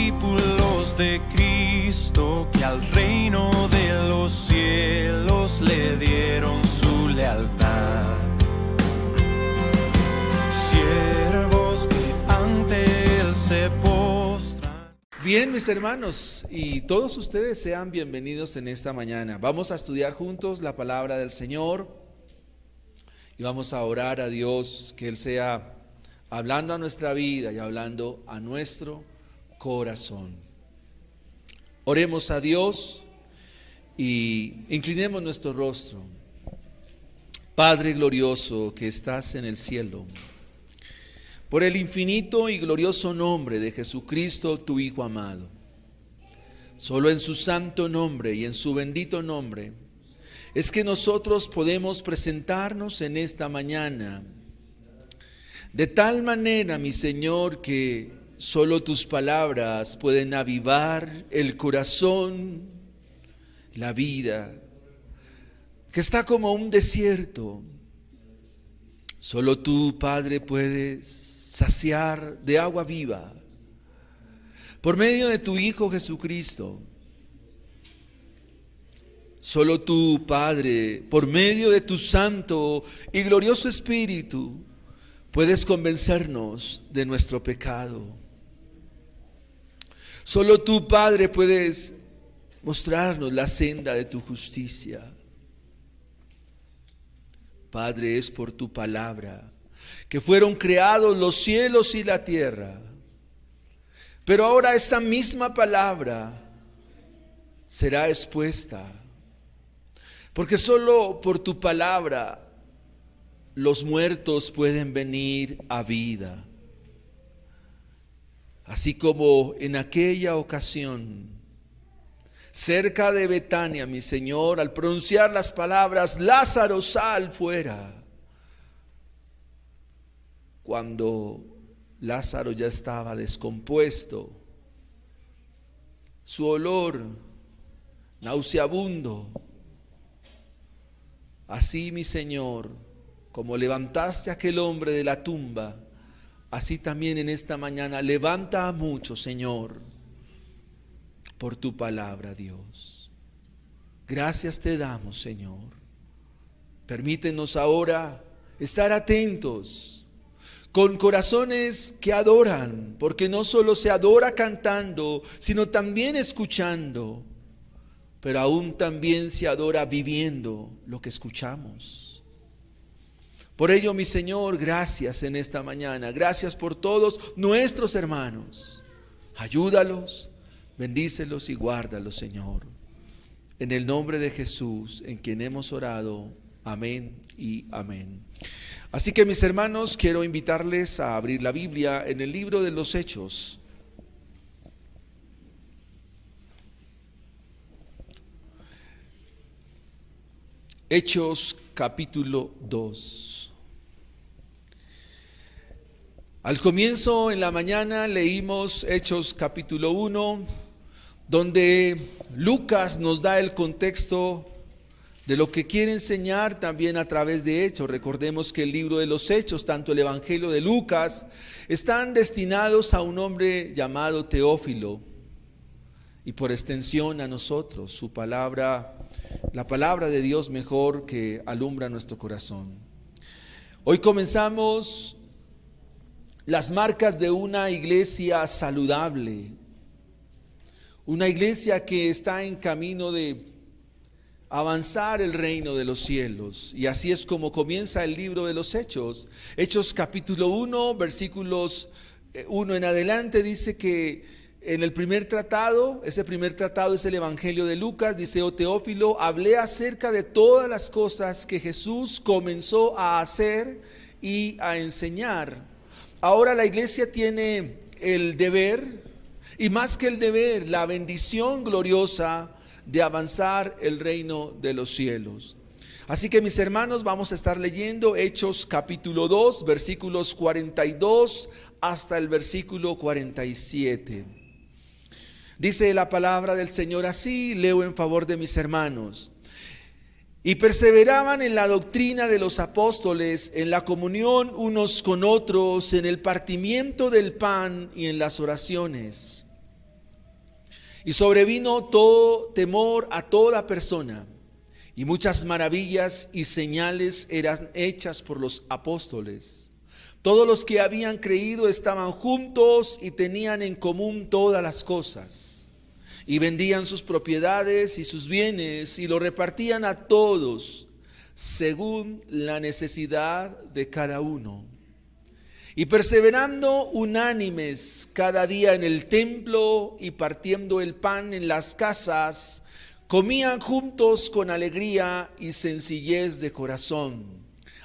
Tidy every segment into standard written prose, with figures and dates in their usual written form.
discípulos de Cristo que al reino de los cielos le dieron su lealtad. Siervos que ante él se postran. Bien, mis hermanos, y todos ustedes sean bienvenidos en esta mañana. Vamos a estudiar juntos la palabra del Señor y vamos a orar a Dios que Él sea hablando a nuestra vida y hablando a nuestro corazón. Oremos a Dios y inclinemos nuestro rostro. Padre glorioso que estás en el cielo, por el infinito y glorioso nombre de Jesucristo, tu Hijo amado, solo en su santo nombre y en su bendito nombre es que nosotros podemos presentarnos en esta mañana. De tal manera, mi Señor, que solo tus palabras pueden avivar el corazón, la vida, que está como un desierto. Solo tú, Padre, puedes saciar de agua viva por medio de tu Hijo Jesucristo. Solo tú, Padre, por medio de tu santo y glorioso Espíritu, puedes convencernos de nuestro pecado. Solo tú, Padre, puedes mostrarnos la senda de tu justicia. Padre, es por tu palabra que fueron creados los cielos y la tierra. Pero ahora esa misma palabra será expuesta, porque solo por tu palabra los muertos pueden venir a vida. Así como en aquella ocasión, cerca de Betania, mi Señor, al pronunciar las palabras, Lázaro, sal fuera. Cuando Lázaro ya estaba descompuesto, su olor nauseabundo. Así, mi Señor, como levantaste a aquel hombre de la tumba, así también en esta mañana levanta a muchos, Señor, por tu palabra, Dios. Gracias te damos, Señor. Permítenos ahora estar atentos, con corazones que adoran, porque no solo se adora cantando, sino también escuchando, pero aún también se adora viviendo lo que escuchamos. Por ello, mi Señor, gracias en esta mañana. Gracias por todos nuestros hermanos. Ayúdalos, bendícelos y guárdalos, Señor. En el nombre de Jesús, en quien hemos orado. Amén y amén. Así que, mis hermanos, quiero invitarles a abrir la Biblia en el libro de los Hechos. Hechos capítulo 2. Al comienzo en la mañana leímos Hechos capítulo 1, donde Lucas nos da el contexto de lo que quiere enseñar también a través de Hechos. Recordemos que el libro de los Hechos, tanto el Evangelio de Lucas, están destinados a un hombre llamado Teófilo y por extensión a nosotros, su palabra, la palabra de Dios mejor que alumbra nuestro corazón. Hoy comenzamos las marcas de una iglesia saludable, una iglesia que está en camino de avanzar el reino de los cielos. Y así es como comienza el libro de los Hechos. Hechos capítulo 1, versículos 1 en adelante, dice que en el primer tratado, ese primer tratado es el Evangelio de Lucas, dice: oh Teófilo, hablé acerca de todas las cosas que Jesús comenzó a hacer y a enseñar. Ahora la iglesia tiene el deber, y más que el deber, la bendición gloriosa de avanzar el reino de los cielos. Así que, mis hermanos, vamos a estar leyendo Hechos capítulo 2, versículos 42 hasta el versículo 47. Dice la palabra del Señor así, leo en favor de mis hermanos. Y perseveraban en la doctrina de los apóstoles, en la comunión unos con otros, en el partimiento del pan y en las oraciones. Y sobrevino todo temor a toda persona, y muchas maravillas y señales eran hechas por los apóstoles. Todos los que habían creído estaban juntos y tenían en común todas las cosas, y vendían sus propiedades y sus bienes y lo repartían a todos según la necesidad de cada uno. Y perseverando unánimes cada día en el templo y partiendo el pan en las casas, comían juntos con alegría y sencillez de corazón,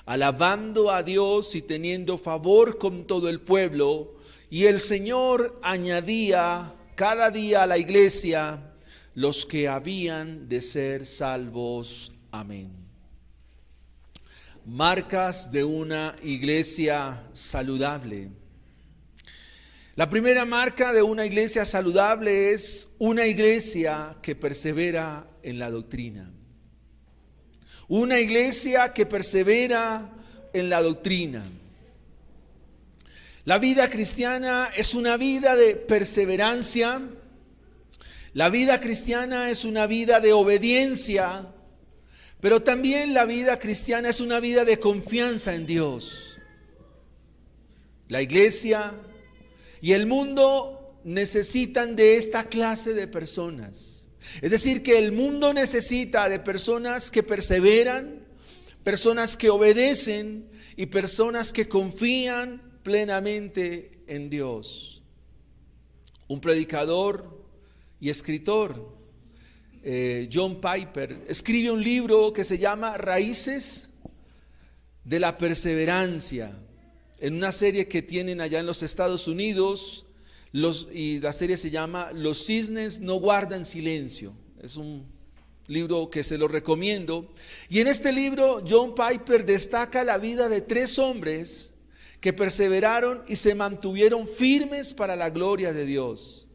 alabando a Dios y teniendo favor con todo el pueblo. Y el Señor añadía cada día a la iglesia los que habían de ser salvos. Amén. Marcas de una iglesia saludable. La primera marca de una iglesia saludable es una iglesia que persevera en la doctrina. Una iglesia que persevera en la doctrina. La vida cristiana es una vida de perseverancia. La vida cristiana es una vida de obediencia. Pero también la vida cristiana es una vida de confianza en Dios. La iglesia y el mundo necesitan de esta clase de personas. Es decir, que el mundo necesita de personas que perseveran, personas que obedecen y personas que confían plenamente en Dios. Un predicador y escritor, John Piper, escribe un libro que se llama Raíces de la Perseverancia, en una serie que tienen allá en los Estados Unidos, y la serie se llama Los cisnes no guardan silencio. Es un libro que se lo recomiendo. Y en este libro John Piper destaca la vida de 3 hombres que perseveraron y se mantuvieron firmes para la gloria de Dios.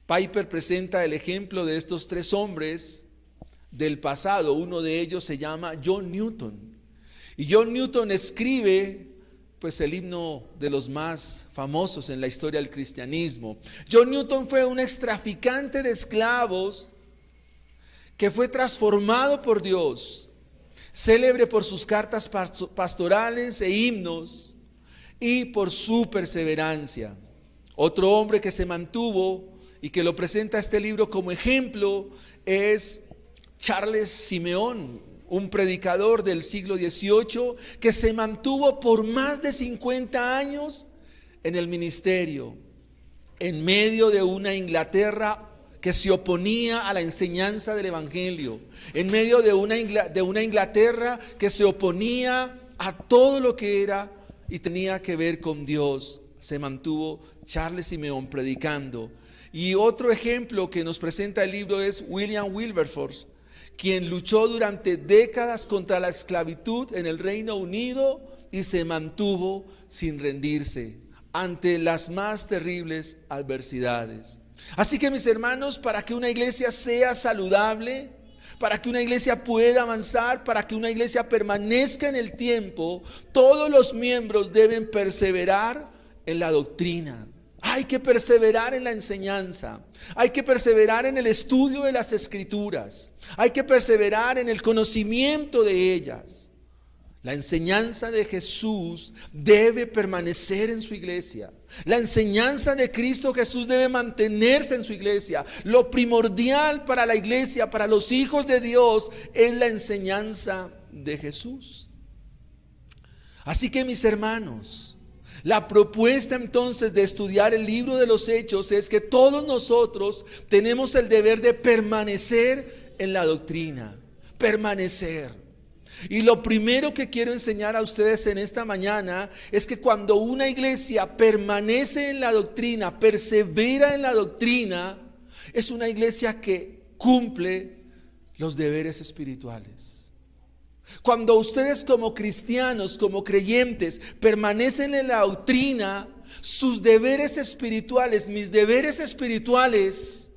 Piper presenta el ejemplo de estos 3 hombres del pasado. Uno de ellos se llama John Newton. Y John Newton escribe pues el himno de los más famosos en la historia del cristianismo. John Newton fue un extraficante de esclavos que fue transformado por Dios, célebre por sus cartas pastorales e himnos y por su perseverancia. Otro hombre que se mantuvo y que lo presenta este libro como ejemplo es Charles Simeón, un predicador del siglo XVIII que se mantuvo por más de 50 años en el ministerio, en medio de una Inglaterra que se oponía a la enseñanza del Evangelio, en medio de una Inglaterra que se oponía a todo lo que era y tenía que ver con Dios. Se mantuvo Charles Simeón predicando. Y otro ejemplo que nos presenta el libro es William Wilberforce, quien luchó durante décadas contra la esclavitud en el Reino Unido y se mantuvo sin rendirse ante las más terribles adversidades. Así que, mis hermanos, para que una iglesia sea saludable, para que una iglesia pueda avanzar, para que una iglesia permanezca en el tiempo, todos los miembros deben perseverar en la doctrina. Hay que perseverar en la enseñanza, hay que perseverar en el estudio de las Escrituras, hay que perseverar en el conocimiento de ellas. La enseñanza de Jesús debe permanecer en su iglesia. La enseñanza de Cristo Jesús debe mantenerse en su iglesia. Lo primordial para la iglesia, para los hijos de Dios, es la enseñanza de Jesús. Así que, mis hermanos, la propuesta entonces de estudiar el libro de los Hechos es que todos nosotros tenemos el deber de permanecer en la doctrina, permanecer. Y lo primero que quiero enseñar a ustedes en esta mañana es que cuando una iglesia permanece en la doctrina, persevera en la doctrina, es una iglesia que cumple los deberes espirituales. Cuando ustedes como cristianos, como creyentes, permanecen en la doctrina, sus deberes espirituales, mis deberes espirituales,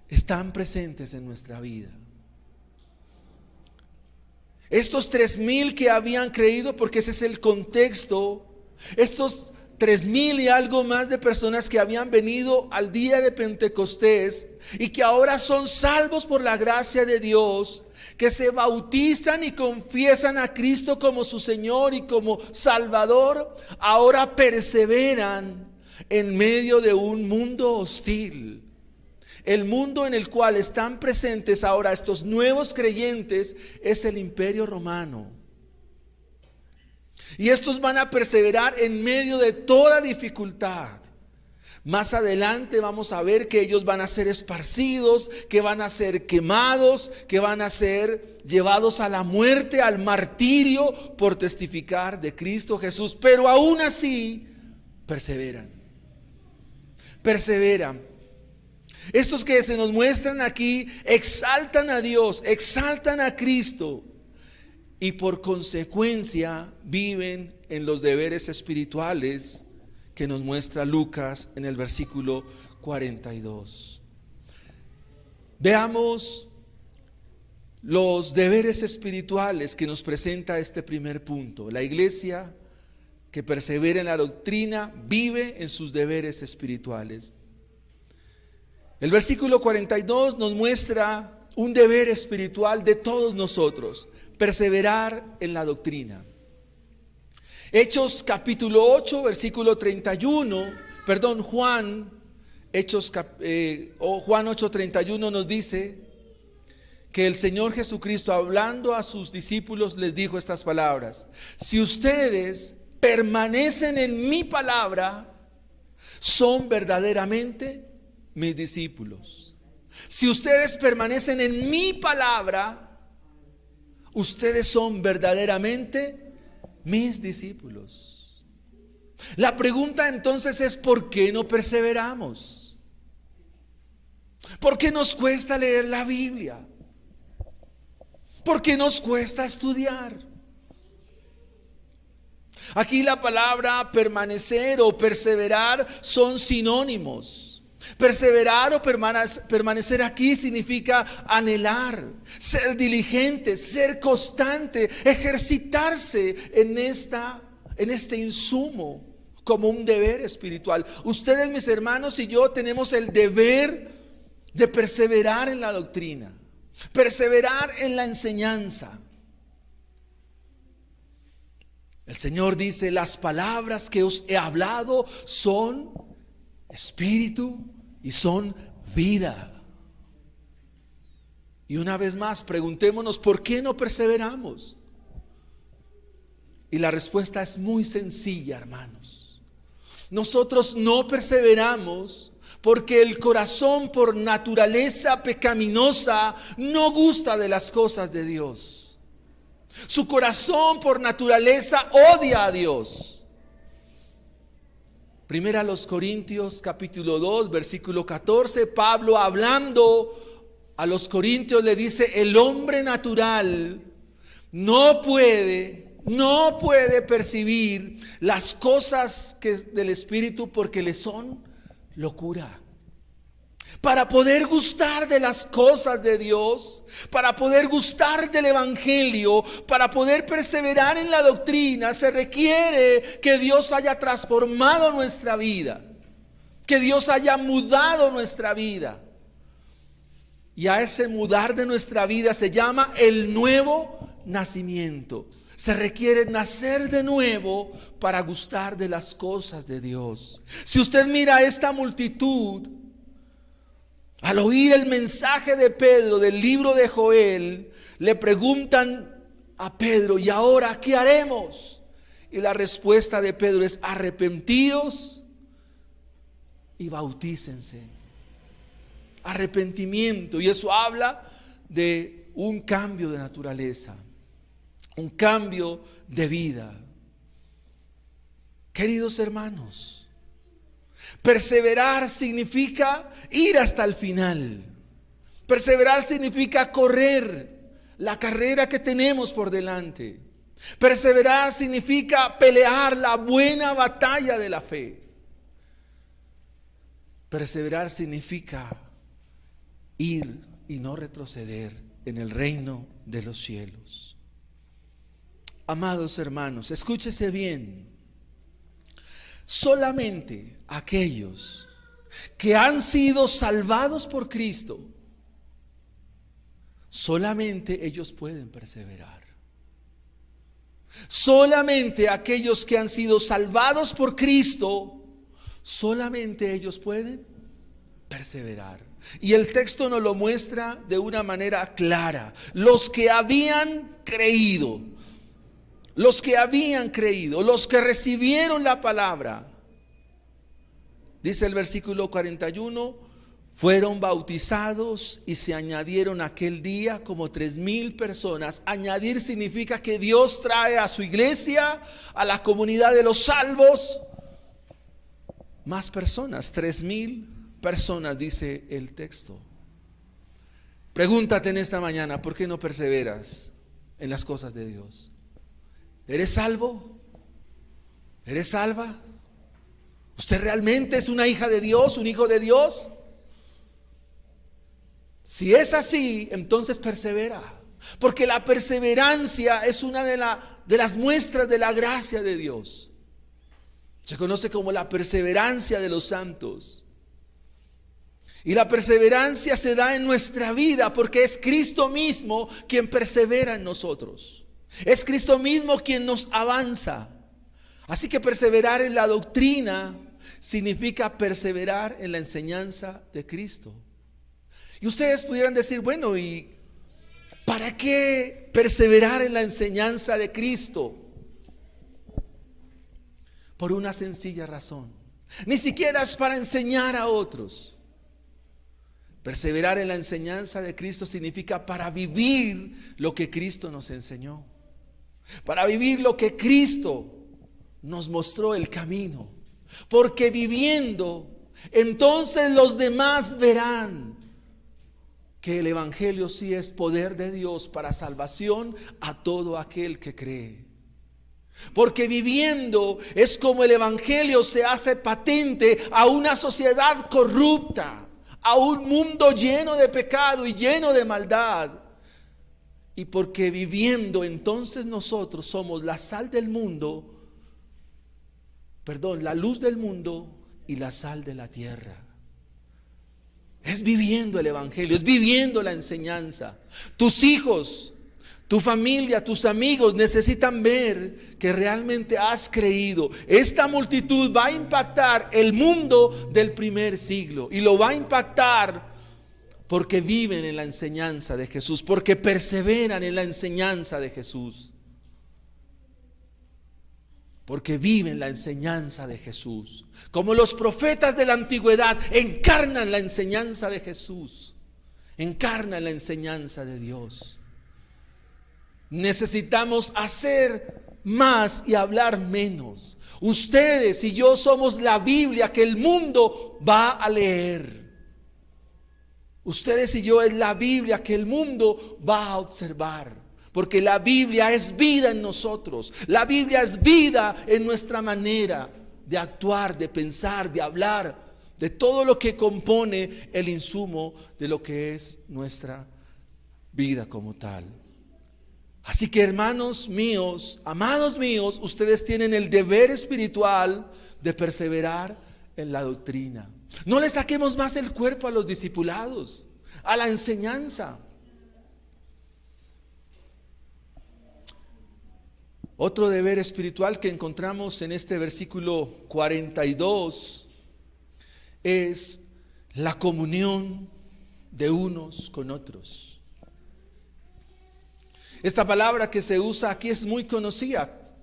están presentes en nuestra vida. Estos 3,000 que habían creído, porque ese es el contexto, estos 3,000 y algo más de personas que habían venido al día de Pentecostés y que ahora son salvos por la gracia de Dios, que se bautizan y confiesan a Cristo como su Señor y como Salvador, ahora perseveran en medio de un mundo hostil. El mundo en el cual están presentes ahora estos nuevos creyentes es el Imperio Romano. Y estos van a perseverar en medio de toda dificultad. Más adelante vamos a ver que ellos van a ser esparcidos, que van a ser quemados, que van a ser llevados a la muerte, al martirio por testificar de Cristo Jesús. Pero aún así perseveran. Perseveran. Estos que se nos muestran aquí exaltan a Dios, exaltan a Cristo. Y por consecuencia viven en los deberes espirituales que nos muestra Lucas en el versículo 42. Veamos los deberes espirituales que nos presenta este primer punto. La iglesia que persevera en la doctrina vive en sus deberes espirituales. El versículo 42 nos muestra un deber espiritual de todos nosotros: perseverar en la doctrina. Hechos capítulo 8, versículo 31, Juan 8:31 nos dice que el Señor Jesucristo, hablando a sus discípulos, les dijo estas palabras: si ustedes permanecen en mi palabra, son verdaderamente mis discípulos. Si ustedes permanecen en mi palabra, ustedes son verdaderamente mis discípulos. La pregunta entonces es: ¿por qué no perseveramos? ¿Por qué nos cuesta leer la Biblia? ¿Por qué nos cuesta estudiar? Aquí la palabra permanecer o perseverar son sinónimos. Perseverar o permanecer aquí significa anhelar, ser diligente, ser constante, ejercitarse en este insumo como un deber espiritual. Ustedes, mis hermanos, y yo tenemos el deber de perseverar en la doctrina, perseverar en la enseñanza. El Señor dice: las palabras que os he hablado son espíritu y son vida. Y una vez más, preguntémonos: ¿por qué no perseveramos? Y la respuesta es muy sencilla, hermanos. Nosotros no perseveramos porque el corazón, por naturaleza pecaminosa, no gusta de las cosas de Dios. Su corazón, por naturaleza, odia a Dios. Primera a los Corintios capítulo 2 versículo 14, Pablo, hablando a los corintios, le dice: el hombre natural no puede percibir las cosas del Espíritu porque le son locura. Para poder gustar de las cosas de Dios, para poder gustar del Evangelio, para poder perseverar en la doctrina, se requiere que Dios haya transformado nuestra vida, que Dios haya mudado nuestra vida. Y a ese mudar de nuestra vida se llama el nuevo nacimiento. Se requiere nacer de nuevo para gustar de las cosas de Dios. Si usted mira a esta multitud, al oír el mensaje de Pedro del libro de Joel, le preguntan a Pedro: ¿y ahora qué haremos? Y la respuesta de Pedro es: arrepentíos y bautícense. Arrepentimiento. Y eso habla de un cambio de naturaleza, un cambio de vida. Queridos hermanos, perseverar significa ir hasta el final. Perseverar significa correr la carrera que tenemos por delante. Perseverar significa pelear la buena batalla de la fe. Perseverar significa ir y no retroceder en el reino de los cielos. Amados hermanos, escúchese bien. solamente aquellos que han sido salvados por Cristo, solamente ellos pueden perseverar. Solamente aquellos que han sido salvados por Cristo, solamente ellos pueden perseverar. Y el texto nos lo muestra de una manera clara. Los que habían creído, los que recibieron la palabra, dice el versículo 41, fueron bautizados y se añadieron aquel día como 3,000 personas. Añadir significa que Dios trae a su iglesia, a la comunidad de los salvos, más personas, 3,000 personas, dice el texto. Pregúntate en esta mañana, ¿por qué no perseveras en las cosas de Dios? ¿Eres salvo? ¿Eres salva? ¿Usted realmente es una hija de Dios, un hijo de Dios? Si es así, entonces persevera, porque la perseverancia es una de las muestras de la gracia de Dios. Se conoce como la perseverancia de los santos. Y la perseverancia se da en nuestra vida porque es Cristo mismo quien persevera en nosotros. Es Cristo mismo quien nos avanza. Así que perseverar en la doctrina significa perseverar en la enseñanza de Cristo. Y ustedes pudieran decir, bueno, ¿y para qué perseverar en la enseñanza de Cristo? Por una sencilla razón. Ni siquiera es para enseñar a otros. Perseverar en la enseñanza de Cristo significa para vivir lo que Cristo nos enseñó. Para vivir lo que Cristo nos mostró el camino. Porque viviendo, entonces los demás verán que el evangelio sí es poder de Dios para salvación a todo aquel que cree. Porque viviendo es como el evangelio se hace patente a una sociedad corrupta, a un mundo lleno de pecado y lleno de maldad. Y porque viviendo entonces nosotros somos la sal del mundo, la luz del mundo y la sal de la tierra. Es viviendo el evangelio, es viviendo la enseñanza. Tus hijos, tu familia, tus amigos necesitan ver que realmente has creído. Esta multitud va a impactar el mundo del primer siglo y lo va a impactar porque viven en la enseñanza de Jesús, porque perseveran en la enseñanza de Jesús. Porque viven la enseñanza de Jesús. Como los profetas de la antigüedad encarnan la enseñanza de Jesús. Encarnan la enseñanza de Dios. Necesitamos hacer más y hablar menos. Ustedes y yo somos la Biblia que el mundo va a leer. Ustedes y yo es la Biblia que el mundo va a observar. Porque la Biblia es vida en nosotros. La Biblia es vida en nuestra manera de actuar, de pensar, de hablar, de todo lo que compone el insumo de lo que es nuestra vida como tal. Así que hermanos míos, amados míos, ustedes tienen el deber espiritual de perseverar en la doctrina. No le saquemos más el cuerpo a los discipulados, a la enseñanza. Otro deber espiritual que encontramos en este versículo 42 es la comunión de unos con otros. Esta palabra que se usa aquí es muy conocida,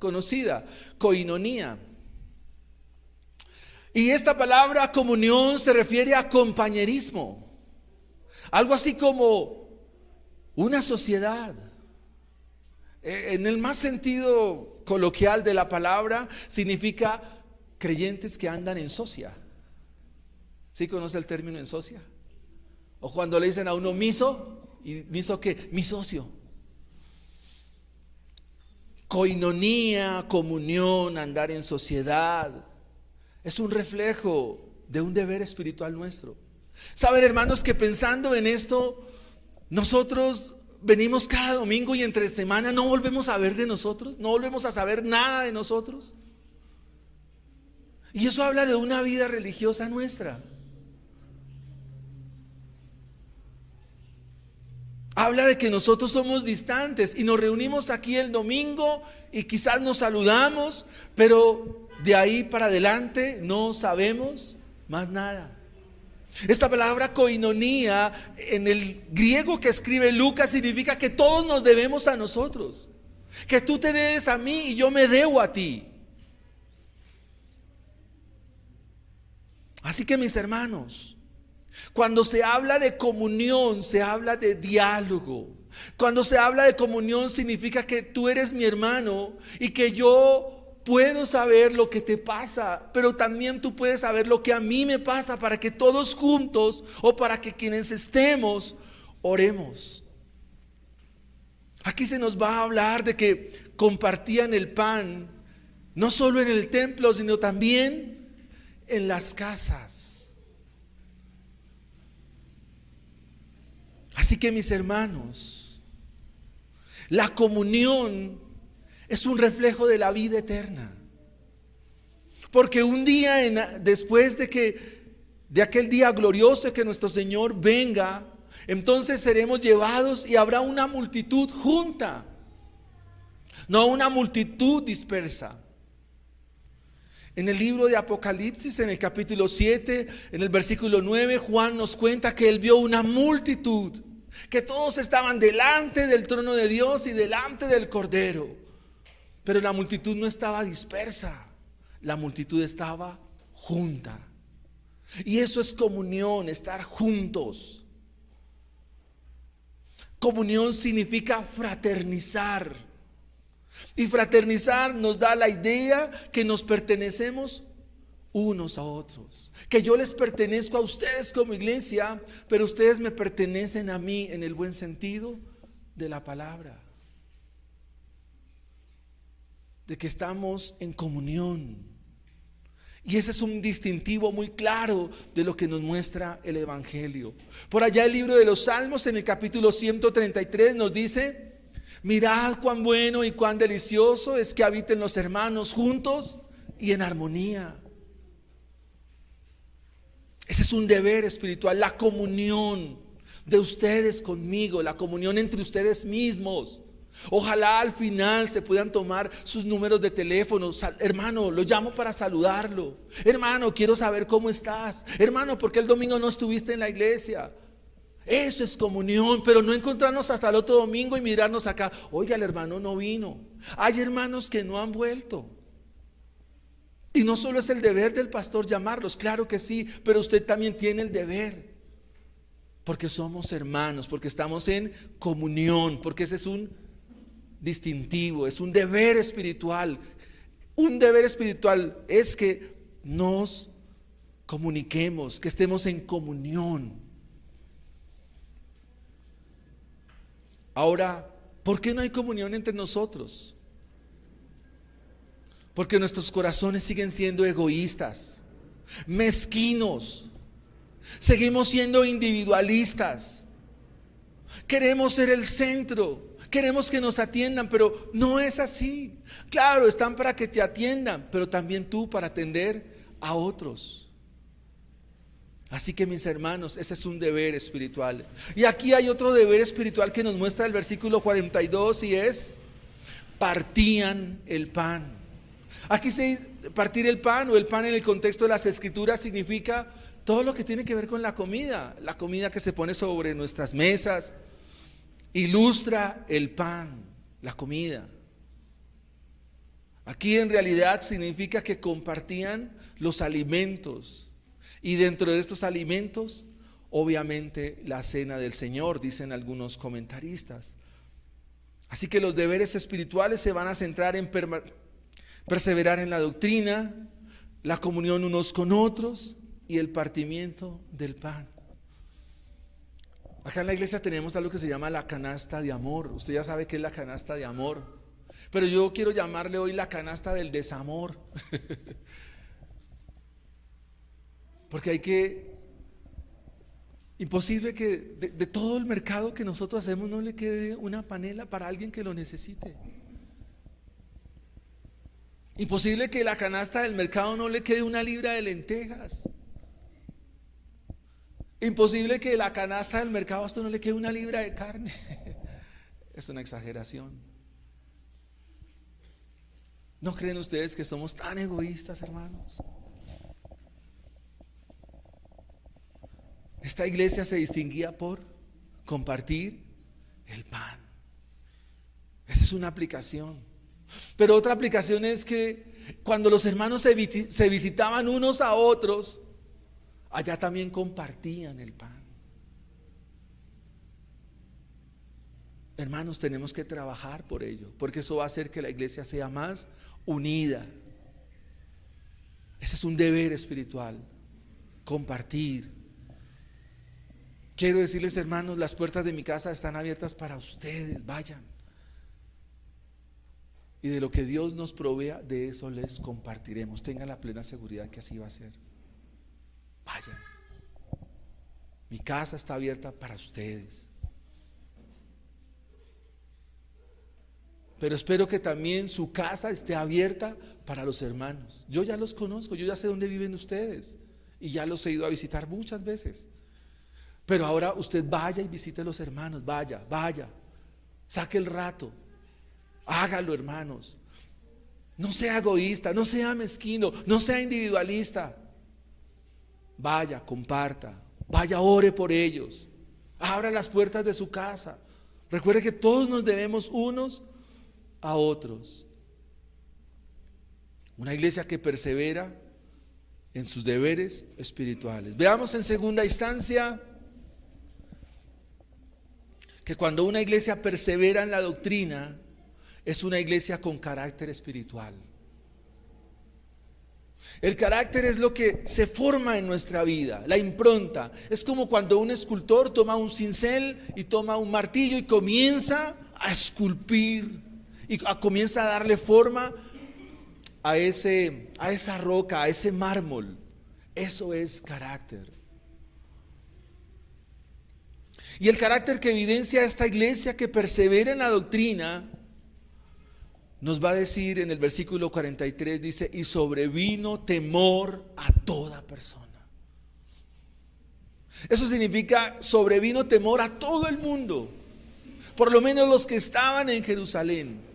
koinonía. Y esta palabra comunión se refiere a compañerismo, algo así como una sociedad. En el más sentido coloquial de la palabra, significa creyentes que andan en socia. ¿Sí conoce el término en socia? O cuando le dicen a uno miso, ¿y miso qué? Mi socio. Koinonía, comunión, andar en sociedad, es un reflejo de un deber espiritual nuestro. Saben, hermanos, que pensando en esto, nosotros venimos cada domingo y entre semana no volvemos a ver de nosotros, no volvemos a saber nada de nosotros. Y eso habla de una vida religiosa nuestra. Habla de que nosotros somos distantes y nos reunimos aquí el domingo y quizás nos saludamos, pero de ahí para adelante no sabemos más nada. Esta palabra koinonía en el griego que escribe Lucas significa que todos nos debemos a nosotros, que tú te debes a mí y yo me debo a ti. Así que mis hermanos, cuando se habla de comunión, se habla de diálogo. Cuando se habla de comunión significa que tú eres mi hermano y que yo puedo saber lo que te pasa, pero también tú puedes saber lo que a mí me pasa, para que todos juntos, o para que quienes estemos, oremos. Aquí se nos va a hablar de que compartían el pan, no solo en el templo, sino también en las casas. Así que mis hermanos, la comunión es un reflejo de la vida eterna. Porque un día después de aquel día glorioso que nuestro Señor venga, entonces seremos llevados y habrá una multitud junta, no una multitud dispersa. En el libro de Apocalipsis, en el capítulo 7, en el versículo 9, Juan nos cuenta que él vio una multitud, que todos estaban delante del trono de Dios y delante del Cordero. Pero la multitud no estaba dispersa, la multitud estaba junta. Y eso es comunión, estar juntos. Comunión significa fraternizar. Y fraternizar nos da la idea que nos pertenecemos unos a otros. Que yo les pertenezco a ustedes como iglesia, pero ustedes me pertenecen a mí en el buen sentido de la palabra. De que estamos en comunión. Y ese es un distintivo muy claro de lo que nos muestra el Evangelio. Por allá el libro de los Salmos, en el capítulo 133, nos dice: mirad cuán bueno y cuán delicioso es que habiten los hermanos juntos y en armonía. Ese es un deber espiritual, la comunión de ustedes conmigo, la comunión entre ustedes mismos. Ojalá al final se puedan tomar sus números de teléfono. Hermano, lo llamo para saludarlo. Hermano, quiero saber cómo estás. Hermano, ¿por qué el domingo no estuviste en la iglesia? Eso es comunión, pero no encontrarnos hasta el otro domingo y mirarnos acá. Oiga, el hermano no vino. Hay hermanos que no han vuelto. Y no solo es el deber del pastor llamarlos, claro que sí, pero usted también tiene el deber. Porque somos hermanos, porque estamos en comunión, porque ese es un distintivo, es un deber espiritual. Un deber espiritual es que nos comuniquemos, que estemos en comunión. Ahora, ¿por qué no hay comunión entre nosotros? Porque nuestros corazones siguen siendo egoístas, mezquinos, seguimos siendo individualistas, queremos ser el centro. Queremos que nos atiendan, pero no es así. Claro, están para que te atiendan, pero también tú para atender a otros. Así que mis hermanos, ese es un deber espiritual. Y aquí hay otro deber espiritual que nos muestra el versículo 42 y es: partían el pan. Aquí se dice partir el pan, o el pan en el contexto de las escrituras significa todo lo que tiene que ver con la comida que se pone sobre nuestras mesas. Ilustra el pan, la comida. Aquí en realidad significa que compartían los alimentos, y dentro de estos alimentos, obviamente, la cena del Señor, dicen algunos comentaristas. Así que los deberes espirituales se van a centrar en perseverar en la doctrina, la comunión unos con otros y el partimiento del pan. Acá en la iglesia tenemos algo que se llama la canasta de amor. Usted ya sabe qué es la canasta de amor, pero yo quiero llamarle hoy la canasta del desamor. Porque imposible que de todo el mercado que nosotros hacemos no le quede una panela para alguien que lo necesite. Imposible que la canasta del mercado no le quede una libra de lentejas. Imposible que la canasta del mercado a usted no le quede una libra de carne. Es una exageración. ¿No creen ustedes que somos tan egoístas, hermanos? Esta iglesia se distinguía por compartir el pan. Esa es una aplicación. Pero otra aplicación es que cuando los hermanos se visitaban unos a otros, allá también compartían el pan. Hermanos, tenemos que trabajar por ello, porque eso va a hacer que la iglesia sea más unida. Ese es un deber espiritual, compartir. Quiero decirles, hermanos, las puertas de mi casa están abiertas para ustedes, vayan. Y de lo que Dios nos provea, de eso les compartiremos. Tengan la plena seguridad que así va a ser. Vayan. Mi casa está abierta para ustedes. Pero espero que también su casa esté abierta para los hermanos. Yo ya los conozco, yo ya sé dónde viven ustedes y ya los he ido a visitar muchas veces. Pero ahora usted vaya y visite a los hermanos, vaya, saque el rato, hágalo, hermanos. No sea egoísta, no sea mezquino, no sea individualista. Vaya, comparta, vaya, ore por ellos, abra las puertas de su casa. Recuerde que todos nos debemos unos a otros. Una iglesia que persevera en sus deberes espirituales. Veamos en segunda instancia que cuando una iglesia persevera en la doctrina, es una iglesia con carácter espiritual. El carácter es lo que se forma en nuestra vida, la impronta. Es como cuando un escultor toma un cincel y toma un martillo y comienza a esculpir y comienza a darle forma a esa roca, a ese mármol. Eso es carácter. Y el carácter que evidencia esta iglesia que persevera en la doctrina, nos va a decir en el versículo 43, dice, y sobrevino temor a toda persona. Eso significa, sobrevino temor a todo el mundo, por lo menos los que estaban en Jerusalén.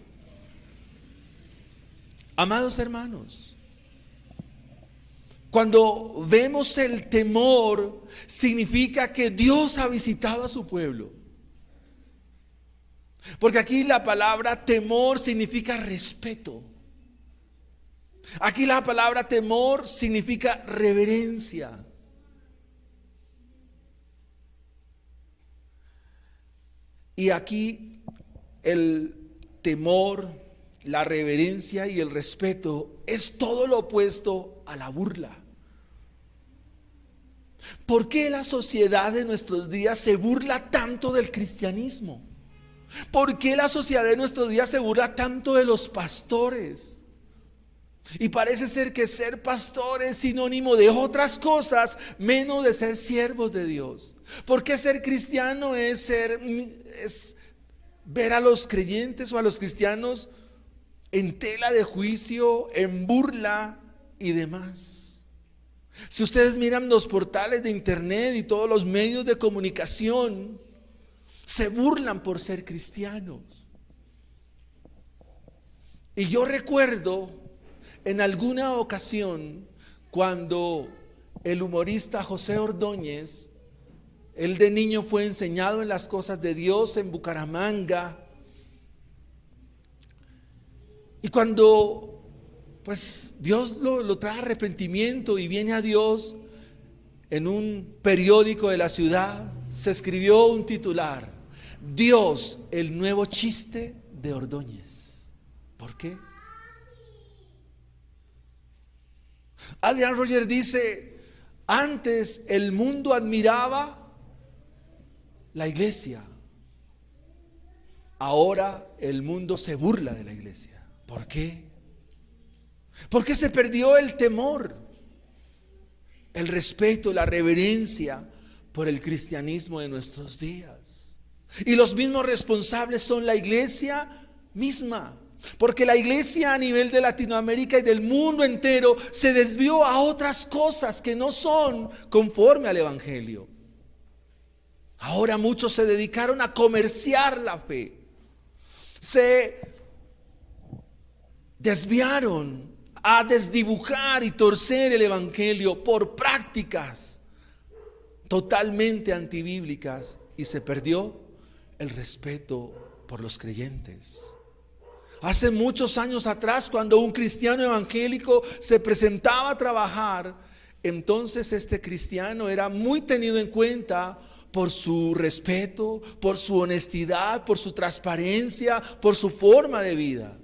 Amados hermanos, cuando vemos el temor, significa que Dios ha visitado a su pueblo. Porque aquí la palabra temor significa respeto. Aquí la palabra temor significa reverencia. Y aquí el temor, la reverencia y el respeto es todo lo opuesto a la burla. ¿Por qué la sociedad de nuestros días se burla tanto del cristianismo? ¿Por qué la sociedad de nuestros días se burla tanto de los pastores? Y parece ser que ser pastor es sinónimo de otras cosas menos de ser siervos de Dios. ¿Por qué ser cristiano es ver a los creyentes o a los cristianos en tela de juicio, en burla y demás? Si ustedes miran los portales de internet y todos los medios de comunicación, se burlan por ser cristianos. Y yo recuerdo en alguna ocasión cuando el humorista José Ordóñez, él de niño fue enseñado en las cosas de Dios en Bucaramanga, y cuando pues Dios lo trae arrepentimiento y viene a Dios, en un periódico de la ciudad se escribió un titular: Dios, el nuevo chiste de Ordóñez. ¿Por qué? Adrian Rogers dice: antes el mundo admiraba la iglesia, ahora el mundo se burla de la iglesia. ¿Por qué? Porque se perdió el temor, el respeto, la reverencia por el cristianismo de nuestros días. Y los mismos responsables son la iglesia misma. Porque la iglesia a nivel de Latinoamérica y del mundo entero se desvió a otras cosas que no son conforme al evangelio. Ahora muchos se dedicaron a comerciar la fe. Se desviaron a desdibujar y torcer el evangelio por prácticas totalmente antibíblicas y se perdió el respeto por los creyentes. Hace muchos años atrás, cuando un cristiano evangélico se presentaba a trabajar, entonces este cristiano era muy tenido en cuenta por su respeto, por su honestidad, por su transparencia, por su forma de vida.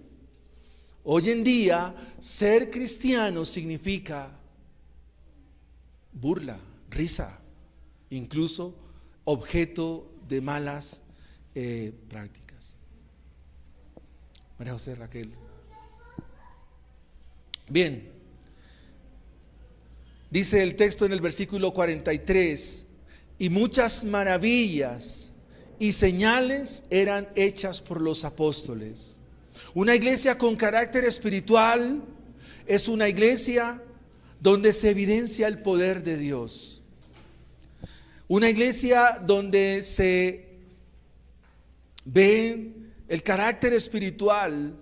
Hoy en día, ser cristiano significa burla, risa, incluso objeto de malas prácticas. María José, Raquel. Bien, dice el texto en el versículo 43, y muchas maravillas y señales eran hechas por los apóstoles. Una iglesia con carácter espiritual es una iglesia donde se evidencia el poder de Dios. Una iglesia donde se ve el carácter espiritual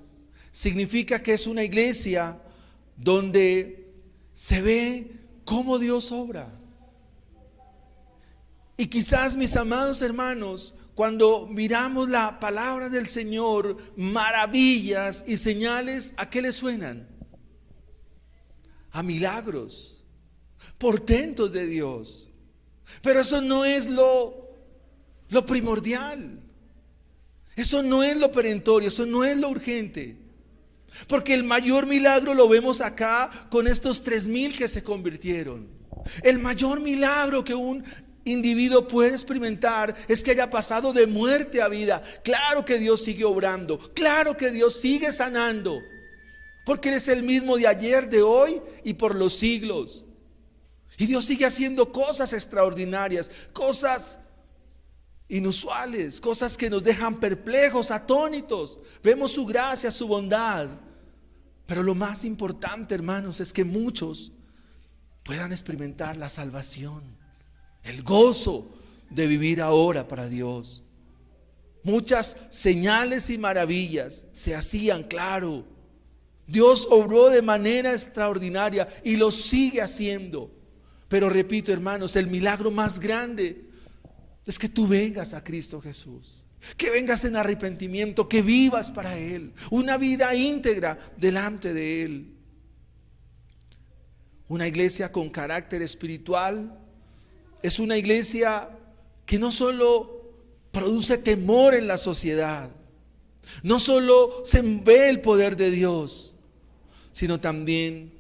significa que es una iglesia donde se ve cómo Dios obra. Y quizás, mis amados hermanos, cuando miramos la palabra del Señor, maravillas y señales, ¿a qué le suenan? A milagros, portentos de Dios. Pero eso no es lo primordial. Eso no es lo perentorio, eso no es lo urgente. Porque el mayor milagro lo vemos acá con estos 3,000 que se convirtieron. El mayor milagro que un individuo puede experimentar es que haya pasado de muerte a vida. Claro que Dios sigue obrando, claro que Dios sigue sanando, porque Él es el mismo de ayer, de hoy y por los siglos. Y Dios sigue haciendo cosas extraordinarias, cosas inusuales, cosas que nos dejan perplejos, atónitos. Vemos su gracia, su bondad. Pero lo más importante, hermanos, es que muchos puedan experimentar la salvación, el gozo de vivir ahora para Dios. Muchas señales y maravillas se hacían, claro. Dios obró de manera extraordinaria y lo sigue haciendo. Pero repito, hermanos, el milagro más grande es que tú vengas a Cristo Jesús, que vengas en arrepentimiento, que vivas para Él, una vida íntegra delante de Él. Una iglesia con carácter espiritual es una iglesia que no solo produce temor en la sociedad, no solo se ve el poder de Dios, sino también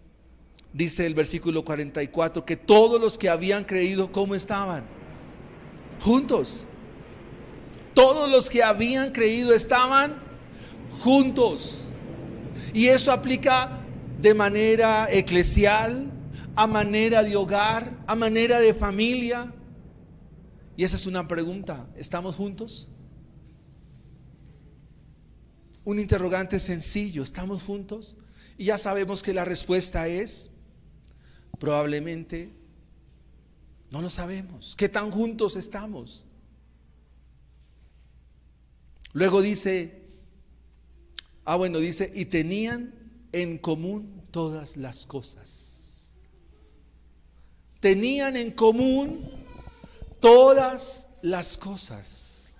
dice el versículo 44 que todos los que habían creído, ¿cómo estaban? Juntos. Todos los que habían creído estaban juntos. Y eso aplica de manera eclesial, a manera de hogar, a manera de familia. Y esa es una pregunta: ¿estamos juntos? Un interrogante sencillo: ¿estamos juntos? Y ya sabemos que la respuesta es probablemente no lo sabemos. ¿Qué tan juntos estamos? Luego dice, dice, y tenían en común todas las cosas. Tenían en común todas las cosas.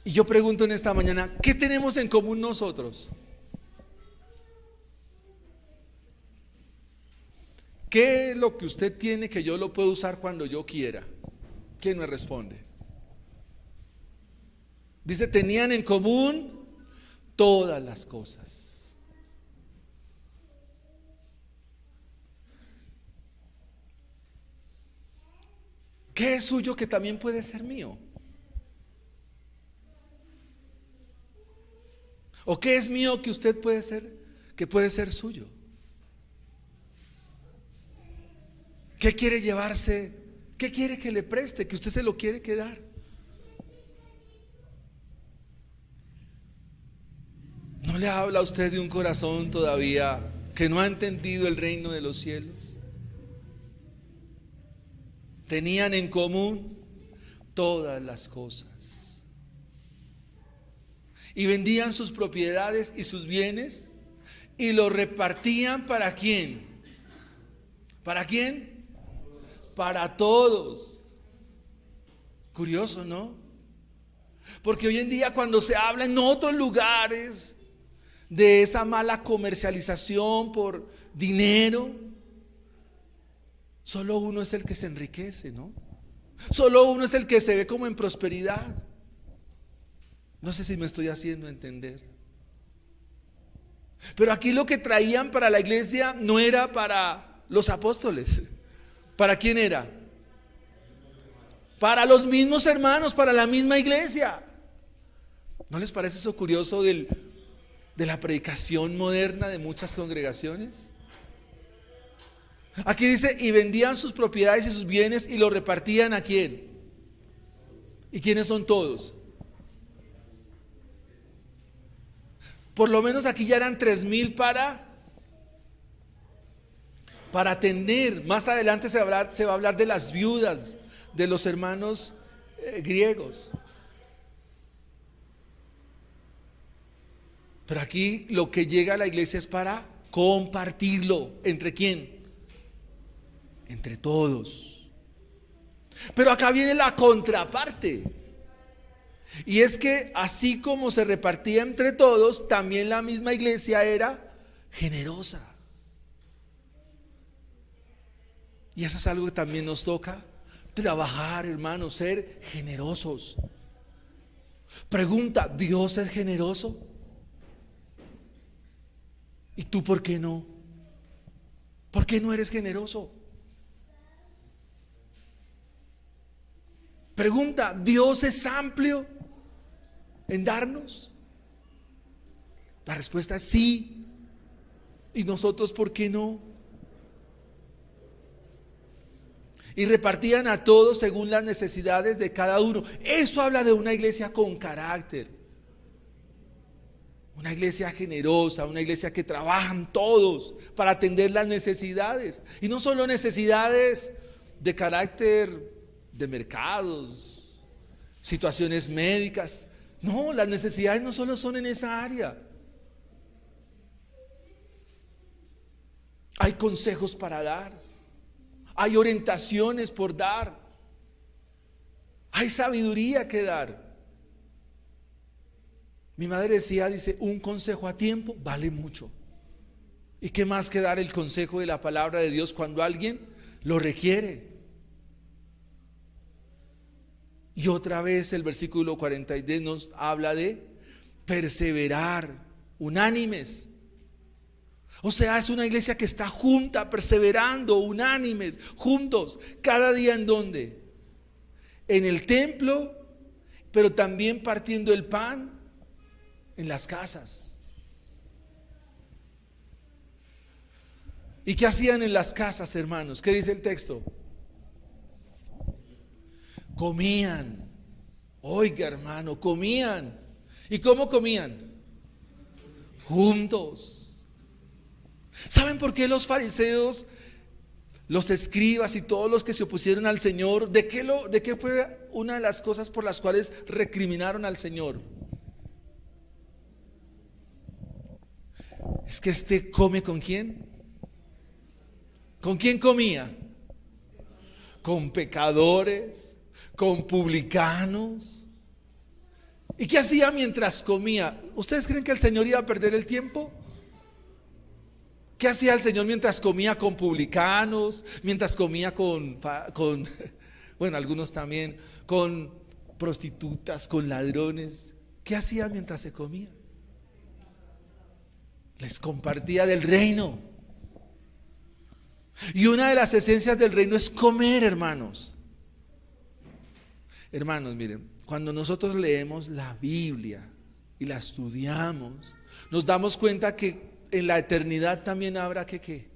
Y yo pregunto en esta mañana, ¿qué tenemos en común nosotros? ¿Qué es lo que usted tiene que yo lo puedo usar cuando yo quiera? ¿Quién me responde? Dice, tenían en común todas las cosas. ¿Qué es suyo que también puede ser mío? ¿O qué es mío que usted puede ser, que puede ser suyo? ¿Qué quiere llevarse? ¿Qué quiere que le preste? Que usted se lo quiere quedar. No ¿No le habla a usted de un corazón todavía que no ha entendido el reino de los cielos? Tenían en común todas las cosas y vendían sus propiedades y sus bienes y los repartían. ¿Para quién? ¿Para quién? Para todos. Curioso, ¿no? Porque hoy en día, cuando se habla en otros lugares de esa mala comercialización por dinero, solo uno es el que se enriquece, ¿no? Solo uno es el que se ve como en prosperidad. No sé si me estoy haciendo entender. Pero aquí lo que traían para la iglesia no era para los apóstoles. ¿Para quién era? Para los mismos hermanos, para la misma iglesia. ¿No les parece eso curioso de la predicación moderna de muchas congregaciones? Aquí dice, y vendían sus propiedades y sus bienes y lo repartían ¿a quién? ¿Y quiénes son todos? Por lo menos aquí ya eran 3,000 para atender. Más adelante se va a hablar de las viudas de los hermanos griegos. Pero aquí lo que llega a la iglesia es para compartirlo. ¿Entre quién? Entre todos. Pero acá viene la contraparte. Y es que así como se repartía entre todos, también la misma iglesia era generosa. Y eso es algo que también nos toca trabajar, hermanos, ser generosos. Pregunta, ¿Dios es generoso? ¿Y tú por qué no? ¿Por qué no eres generoso? Pregunta, ¿Dios es amplio en darnos? La respuesta es sí. ¿Y nosotros por qué no? Y repartían a todos según las necesidades de cada uno. Eso habla de una iglesia con carácter. Una iglesia generosa, una iglesia que trabajan todos para atender las necesidades. Y no solo necesidades de carácter de mercados, situaciones médicas. No, las necesidades no solo son en esa área. Hay consejos para dar. Hay orientaciones por dar. Hay sabiduría que dar. Mi madre dice, un consejo a tiempo vale mucho. ¿Y qué más que dar el consejo de la palabra de Dios cuando alguien lo requiere? Y otra vez el versículo 42 nos habla de perseverar, unánimes. O sea, es una iglesia que está junta, perseverando, unánimes, juntos, cada día. ¿En dónde? En el templo, pero también partiendo el pan en las casas. ¿Y qué hacían en las casas, hermanos? ¿Qué dice el texto? Comían. Oiga, hermano, comían. ¿Y cómo comían? Juntos. ¿Saben por qué los fariseos, los escribas y todos los que se opusieron al Señor, de qué fue una de las cosas por las cuales recriminaron al Señor? Es que este come ¿con quién? ¿Con quién comía? Con pecadores, con publicanos. ¿Y qué hacía mientras comía? ¿Ustedes creen que el Señor iba a perder el tiempo? ¿Qué hacía el Señor mientras comía con publicanos? Mientras comía con bueno, algunos también, con prostitutas, con ladrones. ¿Qué hacía mientras se comía? Les compartía del reino. Y una de las esencias del reino es comer, hermanos. Hermanos, miren, cuando nosotros leemos la Biblia y la estudiamos, nos damos cuenta que en la eternidad también habrá que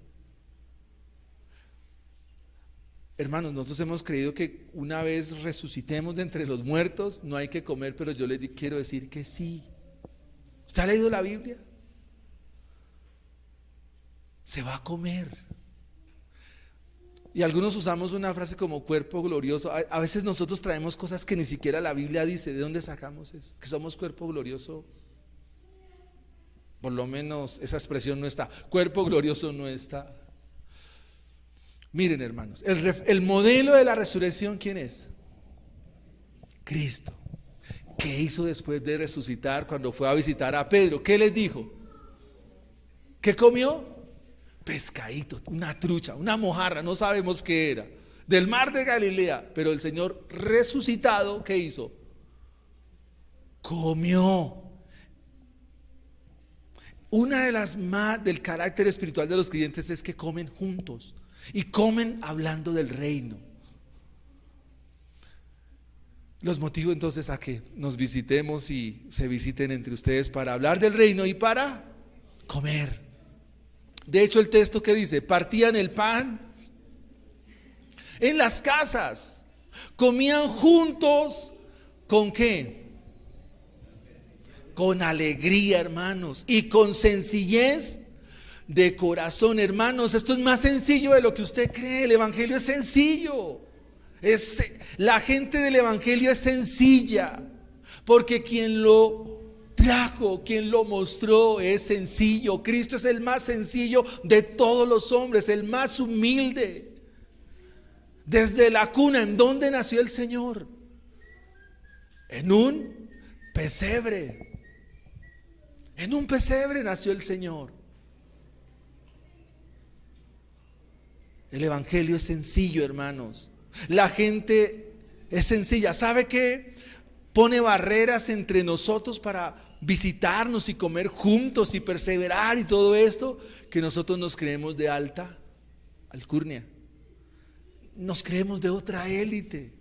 hermanos, nosotros hemos creído que una vez resucitemos de entre los muertos no hay que comer, pero yo les quiero decir que sí. ¿Usted ha leído la Biblia? se va a comer. Y algunos usamos una frase como cuerpo glorioso. A veces nosotros traemos cosas que ni siquiera la Biblia dice. ¿De dónde sacamos eso? Que somos cuerpo glorioso. Por lo menos esa expresión no está. Cuerpo glorioso no está. Miren, hermanos, el modelo de la resurrección, ¿quién es? Cristo. ¿Qué hizo después de resucitar cuando fue a visitar a Pedro? ¿Qué les dijo? ¿Qué comió? Pescadito, una trucha, una mojarra, no sabemos qué era, del mar de Galilea. Pero el Señor resucitado, ¿qué hizo? Comió. Una de las más del carácter espiritual de los creyentes es que comen juntos y comen hablando del reino. Los motivo entonces a que nos visitemos y se visiten entre ustedes para hablar del reino y para comer. De hecho, el texto que dice, partían el pan en las casas, comían juntos, ¿con qué? Con alegría, hermanos, y con sencillez de corazón, hermanos. Esto es más sencillo de lo que usted cree. El evangelio es sencillo. La gente del evangelio es sencilla, porque quien lo trajo, quien lo mostró es sencillo. Cristo es el más sencillo de todos los hombres, el más humilde. Desde la cuna, ¿en dónde nació el Señor? En un pesebre. En un pesebre nació el Señor. El evangelio es sencillo, hermanos. La gente es sencilla. ¿Sabe qué? Pone barreras entre nosotros para visitarnos y comer juntos y perseverar y todo esto, que nosotros nos creemos de alta alcurnia. Nos creemos de otra élite,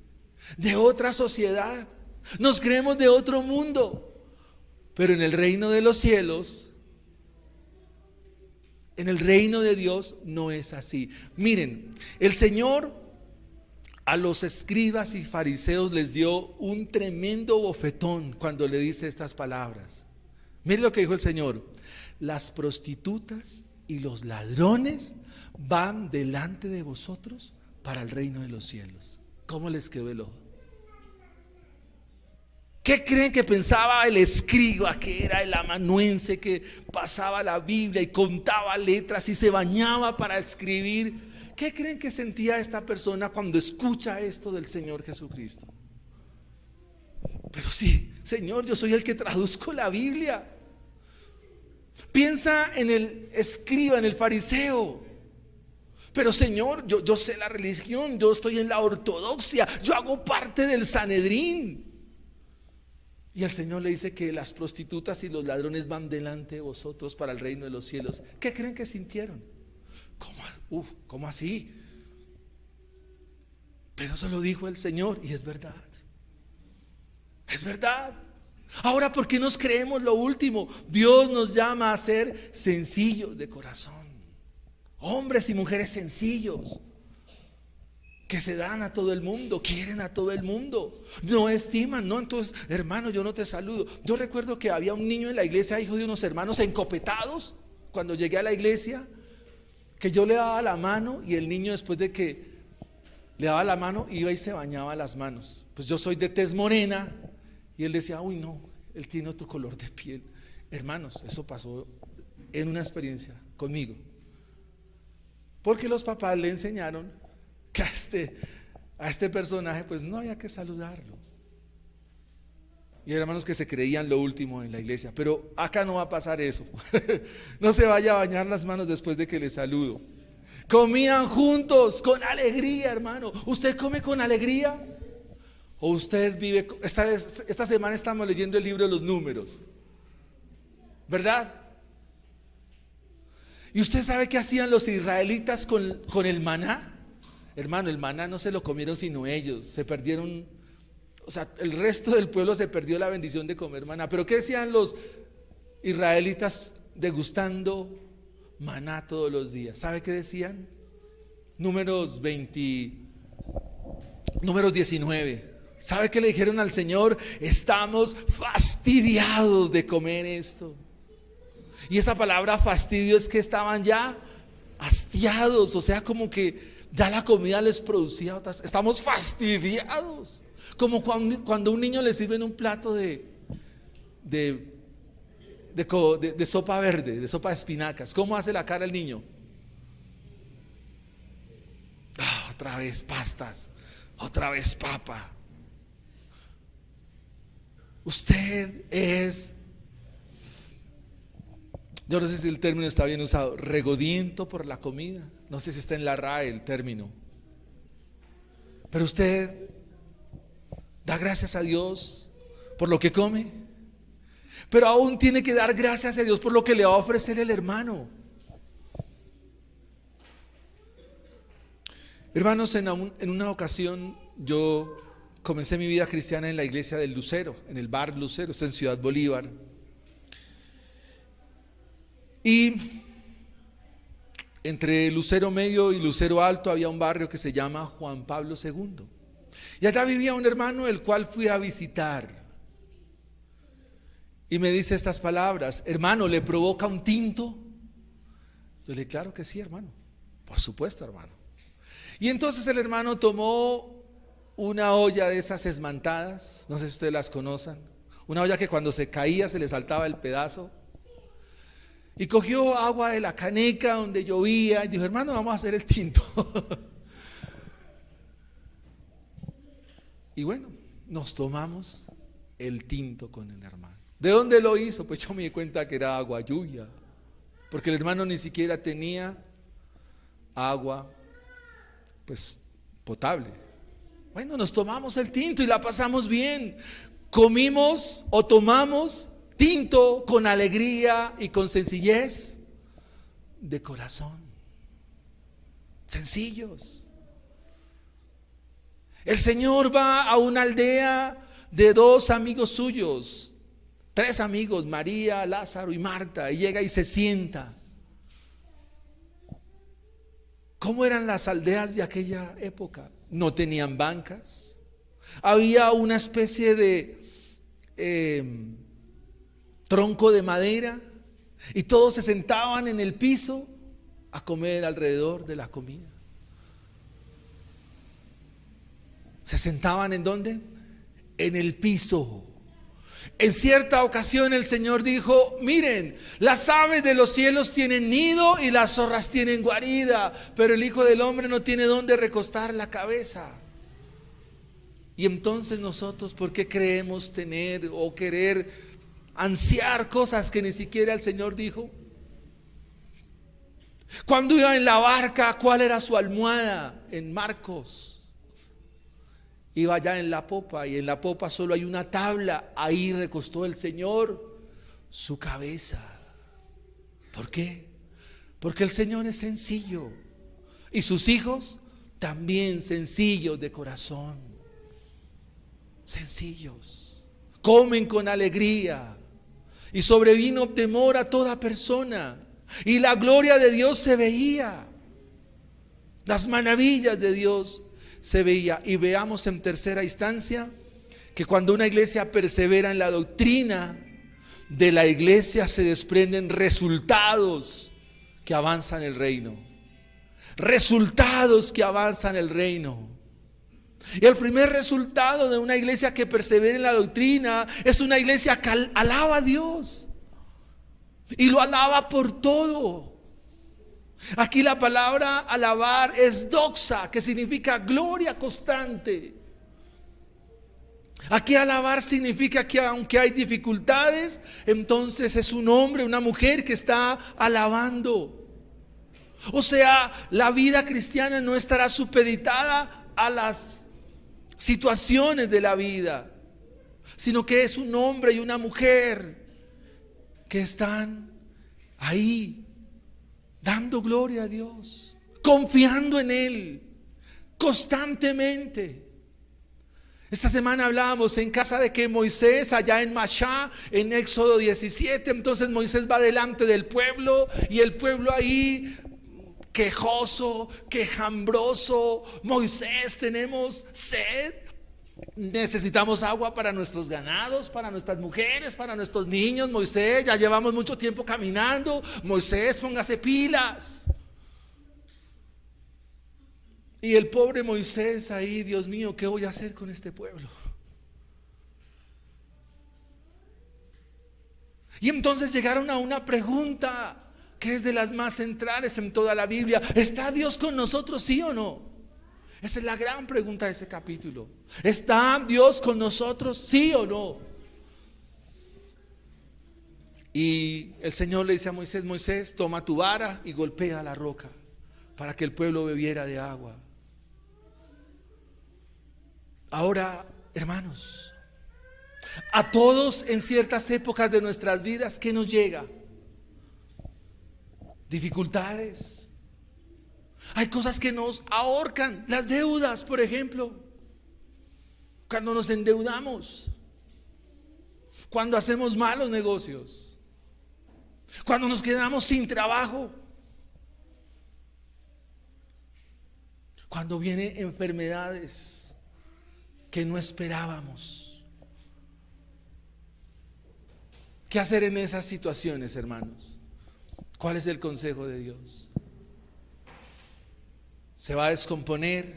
de otra sociedad. Nos creemos de otro mundo. Pero en el reino de los cielos, en el reino de Dios no es así. Miren, el Señor a los escribas y fariseos les dio un tremendo bofetón cuando le dice estas palabras. Miren lo que dijo el Señor: las prostitutas y los ladrones van delante de vosotros para el reino de los cielos. ¿Cómo les quedó el ojo? ¿Qué creen que pensaba el escriba, que era el amanuense que pasaba la Biblia y contaba letras y se bañaba para escribir? ¿Qué creen que sentía esta persona cuando escucha esto del Señor Jesucristo? Pero sí, Señor, yo soy el que traduzco la Biblia. Piensa en el escriba, en el fariseo. Pero Señor, yo sé la religión, yo estoy en la ortodoxia, yo hago parte del Sanedrín. Y el Señor le dice que las prostitutas y los ladrones van delante de vosotros para el reino de los cielos. ¿Qué creen que sintieron? ¿Cómo así? Pero eso lo dijo el Señor y es verdad. Es verdad. Ahora, ¿por qué nos creemos lo último? Dios nos llama a ser sencillos de corazón. Hombres y mujeres sencillos, que se dan a todo el mundo, quieren a todo el mundo, no estiman, no, entonces, hermano, yo no te saludo. Yo recuerdo que había un niño en la iglesia, hijo de unos hermanos encopetados, cuando llegué a la iglesia, que yo le daba la mano y el niño, después de que le daba la mano, iba y se bañaba las manos. Pues yo soy de tez morena y él decía, uy no, él tiene otro color de piel. Hermanos, eso pasó en una experiencia conmigo, porque los papás le enseñaron que a este personaje pues no había que saludarlo. Y hermanos que se creían lo último en la iglesia. Pero acá no va a pasar eso. No se vaya a bañar las manos después de que le saludo. Comían juntos con alegría, hermano. ¿Usted come con alegría? ¿O usted vive? Esta semana estamos leyendo el libro de los Números, ¿verdad? ¿Y usted sabe qué hacían los israelitas con el maná? Hermano, el maná no se lo comieron sino ellos. Se perdieron, o sea, el resto del pueblo se perdió la bendición de comer maná. Pero ¿qué decían los israelitas degustando maná todos los días? ¿Sabe qué decían? Números 19. ¿Sabe qué le dijeron al Señor? Estamos fastidiados de comer esto. Y esa palabra fastidio es que estaban ya hastiados, o sea, como que ya la comida les producía otras. Estamos fastidiados. Como cuando a un niño le sirven un plato de sopa verde, de sopa de espinacas. ¿Cómo hace la cara el niño? Otra vez pastas, otra vez papa. Usted es, yo no sé si el término está bien usado, regodiento por la comida. No sé si está en la RAE el término. Pero usted da gracias a Dios por lo que come, pero aún tiene que dar gracias a Dios por lo que le va a ofrecer el hermano. Hermanos, en una ocasión yo comencé mi vida cristiana en la iglesia del Lucero, en el bar Lucero, está en Ciudad Bolívar. Y entre Lucero Medio y Lucero Alto había un barrio que se llama Juan Pablo II. Y allá vivía un hermano el cual fui a visitar. Y me dice estas palabras: hermano, ¿le provoca un tinto? Yo le dije, claro que sí, hermano. Por supuesto, hermano. Y entonces el hermano tomó una olla de esas esmantadas, no sé si ustedes las conocen, una olla que cuando se caía se le saltaba el pedazo, y cogió agua de la caneca donde llovía y dijo, hermano, vamos a hacer el tinto. Y bueno, nos tomamos el tinto con el hermano. ¿De dónde lo hizo? Pues yo me di cuenta que era agua lluvia, porque el hermano ni siquiera tenía agua pues potable. Bueno, nos tomamos el tinto y la pasamos bien. Comimos o tomamos tinto con alegría y con sencillez de corazón. Sencillos. El Señor va a una aldea de dos amigos suyos, tres amigos, María, Lázaro y Marta, y llega y se sienta. ¿Cómo eran las aldeas de aquella época? No tenían bancas. Había una especie de tronco de madera y todos se sentaban en el piso a comer alrededor de la comida. ¿Se sentaban en dónde? En el piso. En cierta ocasión el Señor dijo, miren, las aves de los cielos tienen nido y las zorras tienen guarida, pero el Hijo del Hombre no tiene dónde recostar la cabeza. Y entonces nosotros, ¿por qué creemos tener o querer ansiar cosas que ni siquiera el Señor dijo? Cuando iba en la barca, ¿cuál era su almohada? En Marcos. Iba allá en la popa y en la popa solo hay una tabla. Ahí recostó el Señor su cabeza. ¿Por qué? Porque el Señor es sencillo y sus hijos también sencillos de corazón. Sencillos. Comen con alegría y sobrevino temor a toda persona y la gloria de Dios se veía. Las maravillas de Dios se veía. Y veamos en tercera instancia que cuando una iglesia persevera en la doctrina, de la iglesia se desprenden resultados que avanzan el reino. Resultados que avanzan el reino. Y el primer resultado de una iglesia que persevera en la doctrina es una iglesia que alaba a Dios y lo alaba por todo. Aquí la palabra alabar es doxa, que significa gloria constante. Aquí alabar significa que aunque hay dificultades, entonces es un hombre, una mujer que está alabando. O sea, la vida cristiana no estará supeditada a las situaciones de la vida, sino que es un hombre y una mujer que están ahí dando gloria a Dios, confiando en Él constantemente. Esta semana hablábamos en casa de que Moisés allá en Mashá, en Éxodo 17, entonces Moisés va delante del pueblo y el pueblo ahí quejoso, quejambroso. Moisés, tenemos sed, necesitamos agua para nuestros ganados, para nuestras mujeres, para nuestros niños. Moisés, ya llevamos mucho tiempo caminando. Moisés, póngase pilas. Y el pobre Moisés ahí, Dios mío, ¿qué voy a hacer con este pueblo? Y entonces llegaron a una pregunta que es de las más centrales en toda la Biblia. ¿Está Dios con nosotros, sí o no? Esa es la gran pregunta de ese capítulo. ¿Está Dios con nosotros, sí o no? Y el Señor le dice a Moisés: Moisés, toma tu vara y golpea la roca para que el pueblo bebiera de agua. Ahora, hermanos, a todos en ciertas épocas de nuestras vidas, ¿qué nos llega? Dificultades. Hay cosas que nos ahorcan, las deudas, por ejemplo. Cuando nos endeudamos, cuando hacemos malos negocios, cuando nos quedamos sin trabajo, cuando vienen enfermedades que no esperábamos. ¿Qué hacer en esas situaciones, hermanos? ¿Cuál es el consejo de Dios? ¿Se va a descomponer?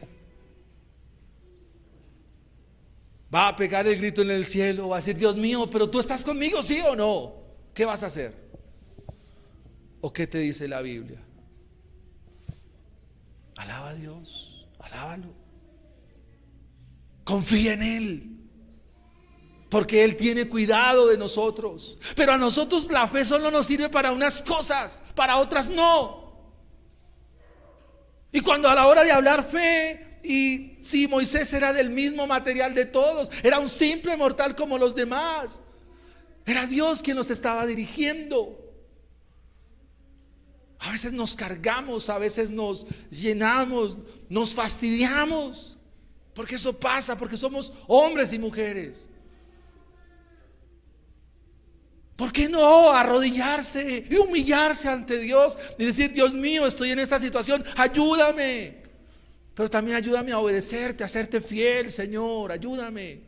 ¿Va a pegar el grito en el cielo? ¿Va a decir: Dios mío, pero tú estás conmigo, sí o no? ¿Qué vas a hacer? ¿O qué te dice la Biblia? Alaba a Dios, alábalo. Confía en Él, porque Él tiene cuidado de nosotros. Pero a nosotros la fe solo nos sirve para unas cosas, para otras no. Y cuando a la hora de hablar fe, y si Moisés era del mismo material de todos, era un simple mortal como los demás, era Dios quien nos estaba dirigiendo. A veces nos cargamos, a veces nos llenamos, nos fastidiamos, porque eso pasa, porque somos hombres y mujeres. ¿Por qué no arrodillarse y humillarse ante Dios y decir: Dios mío, estoy en esta situación, ayúdame? Pero también ayúdame a obedecerte, a serte fiel, Señor, ayúdame.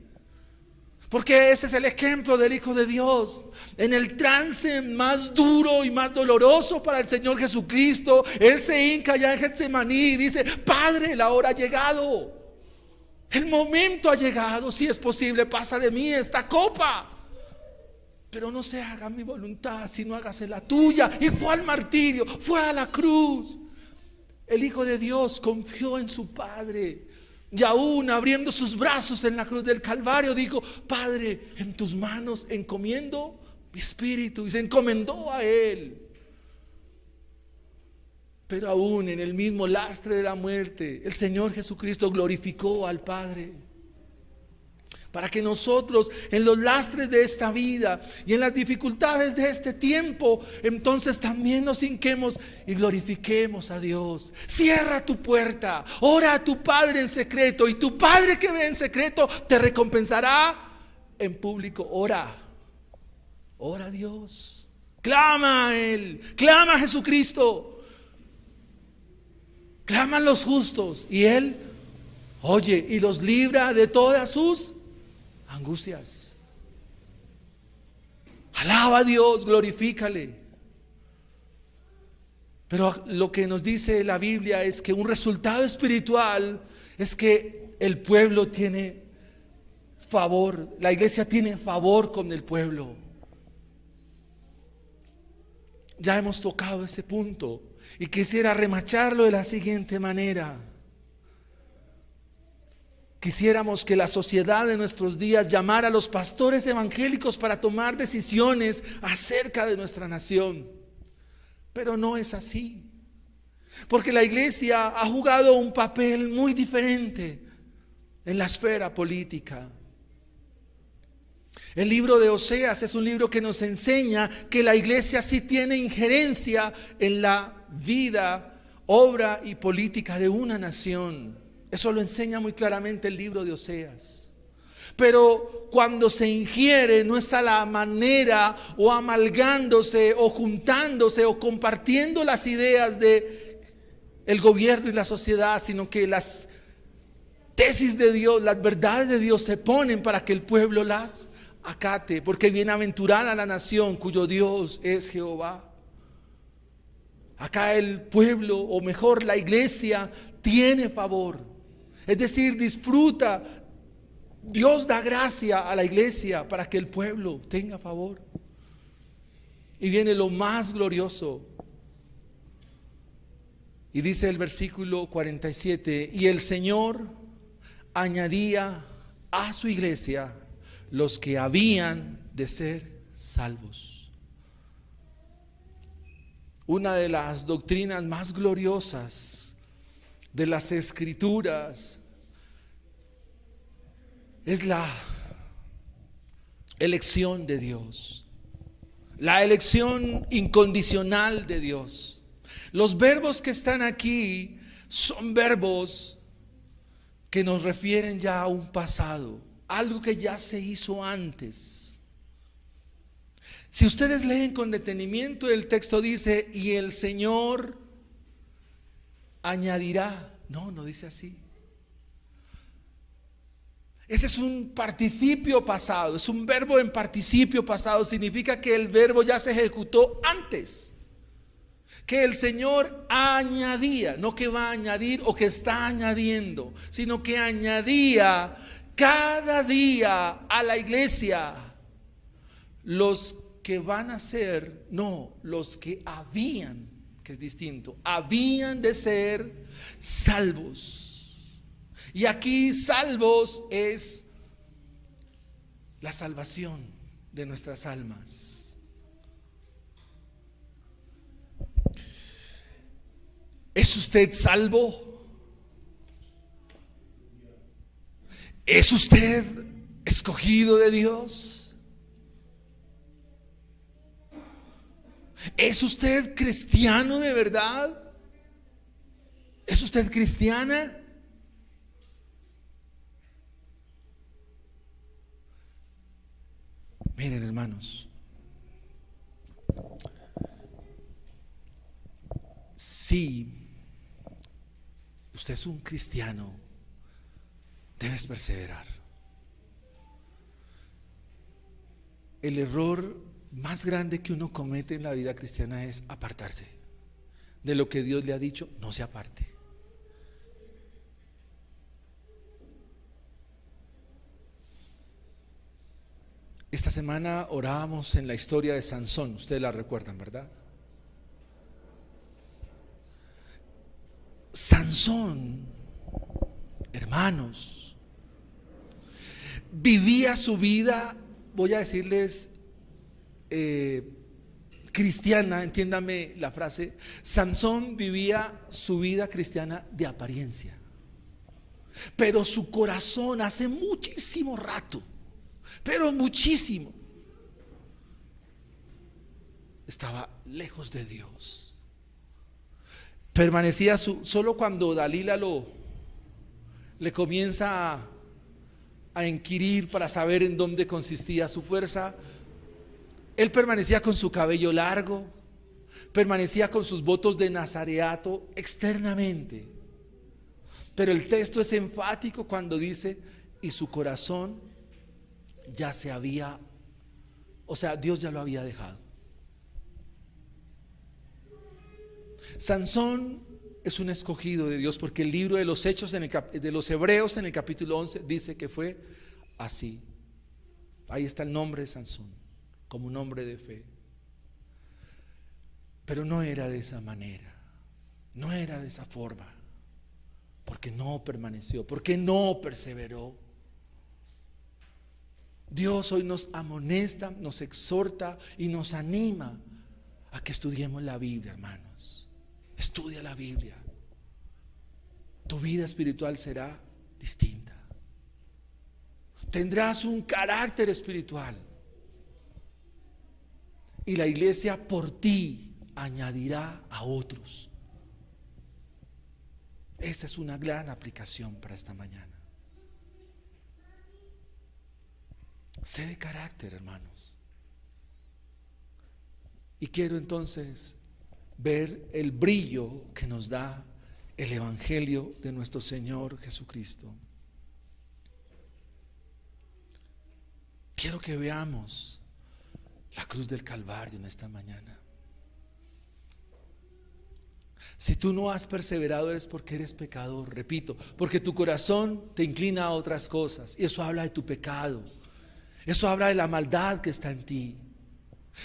Porque ese es el ejemplo del Hijo de Dios. En el trance más duro y más doloroso para el Señor Jesucristo, Él se hinca allá en Getsemaní y dice: Padre, la hora ha llegado, el momento ha llegado, si es posible, pasa de mí esta copa, pero no se haga mi voluntad, sino hágase la tuya. Y fue al martirio, fue a la cruz. El Hijo de Dios confió en su Padre, y aún abriendo sus brazos en la cruz del Calvario, dijo: Padre, en tus manos encomiendo mi espíritu. Y se encomendó a Él. Pero aún en el mismo lastre de la muerte, el Señor Jesucristo glorificó al Padre, para que nosotros, en los lastres de esta vida y en las dificultades de este tiempo, entonces también nos hinquemos y glorifiquemos a Dios. Cierra tu puerta, ora a tu Padre en secreto, y tu Padre que ve en secreto te recompensará en público. Ora a Dios, clama a Él, clama a Jesucristo. Claman los justos y Él oye y los libra de todas sus angustias. Alaba a Dios, glorifícale. Pero lo que nos dice la Biblia es que un resultado espiritual es que el pueblo tiene favor, la iglesia tiene favor con el pueblo. Ya hemos tocado ese punto y quisiera remacharlo de la siguiente manera. Quisiéramos que la sociedad de nuestros días llamara a los pastores evangélicos para tomar decisiones acerca de nuestra nación, pero no es así, porque la iglesia ha jugado un papel muy diferente en la esfera política. El libro de Oseas es un libro que nos enseña que la iglesia sí tiene injerencia en la vida, obra y política de una nación. Eso lo enseña muy claramente el libro de Oseas. Pero cuando se ingiere, no es a la manera o amalgándose o juntándose o compartiendo las ideas de el gobierno y la sociedad, sino que las tesis de Dios, las verdades de Dios se ponen para que el pueblo las acate, porque bienaventurada la nación cuyo Dios es Jehová. Acá el pueblo, o mejor la iglesia, tiene favor. Es decir, disfruta. Dios da gracia a la iglesia para que el pueblo tenga favor. Y viene lo más glorioso. Y dice el versículo 47, y el Señor añadía a su iglesia los que habían de ser salvos. Una de las doctrinas más gloriosas de las Escrituras es la elección de Dios, la elección incondicional de Dios. Los verbos que están aquí son verbos que nos refieren ya a un pasado, algo que ya se hizo antes. Si ustedes leen con detenimiento, el texto dice, y el Señor añadirá. No, no dice así. Ese es un participio pasado, es un verbo en participio pasado. Significa que el verbo ya se ejecutó antes. Que el Señor añadía, no que va a añadir o que está añadiendo, sino que añadía cada día a la iglesia los que van a ser, no, los que habían, que es distinto, habían de ser salvos. Y aquí salvos es la salvación de nuestras almas. ¿Es usted salvo? ¿Es usted escogido de Dios? ¿Es usted cristiano de verdad? ¿Es usted cristiana? Miren, hermanos, si usted es un cristiano, debes perseverar. El error más grande que uno comete en la vida cristiana es apartarse de lo que Dios le ha dicho. No se aparte. Esta semana orábamos en la historia de Sansón. Ustedes la recuerdan, ¿verdad? Sansón, hermanos, vivía su vida, voy a decirles, cristiana, entiéndame la frase. Sansón vivía su vida cristiana de apariencia, pero su corazón hace muchísimo rato, pero muchísimo, estaba lejos de Dios. Permanecía solo cuando Dalila le comienza a inquirir para saber en dónde consistía su fuerza. Él permanecía con su cabello largo, permanecía con sus votos de nazareato externamente. Pero el texto es enfático cuando dice, y su corazón ya se había, o sea, Dios ya lo había dejado. Sansón es un escogido de Dios, porque el libro de los Hechos de los Hebreos en el capítulo 11 dice que fue así. Ahí está el nombre de Sansón, como un hombre de fe. Pero no era de esa manera, no era de esa forma, porque no permaneció, porque no perseveró. Dios hoy nos amonesta, nos exhorta y nos anima a que estudiemos la Biblia, hermanos. Estudia la Biblia. Tu vida espiritual será distinta. Tendrás un carácter espiritual. Y la iglesia por ti añadirá a otros. Esa es una gran aplicación para esta mañana. Sé de carácter, hermanos. Y quiero entonces ver el brillo que nos da el Evangelio de nuestro Señor Jesucristo. Quiero que veamos la cruz del Calvario en esta mañana. Si tú no has perseverado es porque eres pecador, repito, porque tu corazón te inclina a otras cosas y eso habla de tu pecado, eso habla de la maldad que está en ti.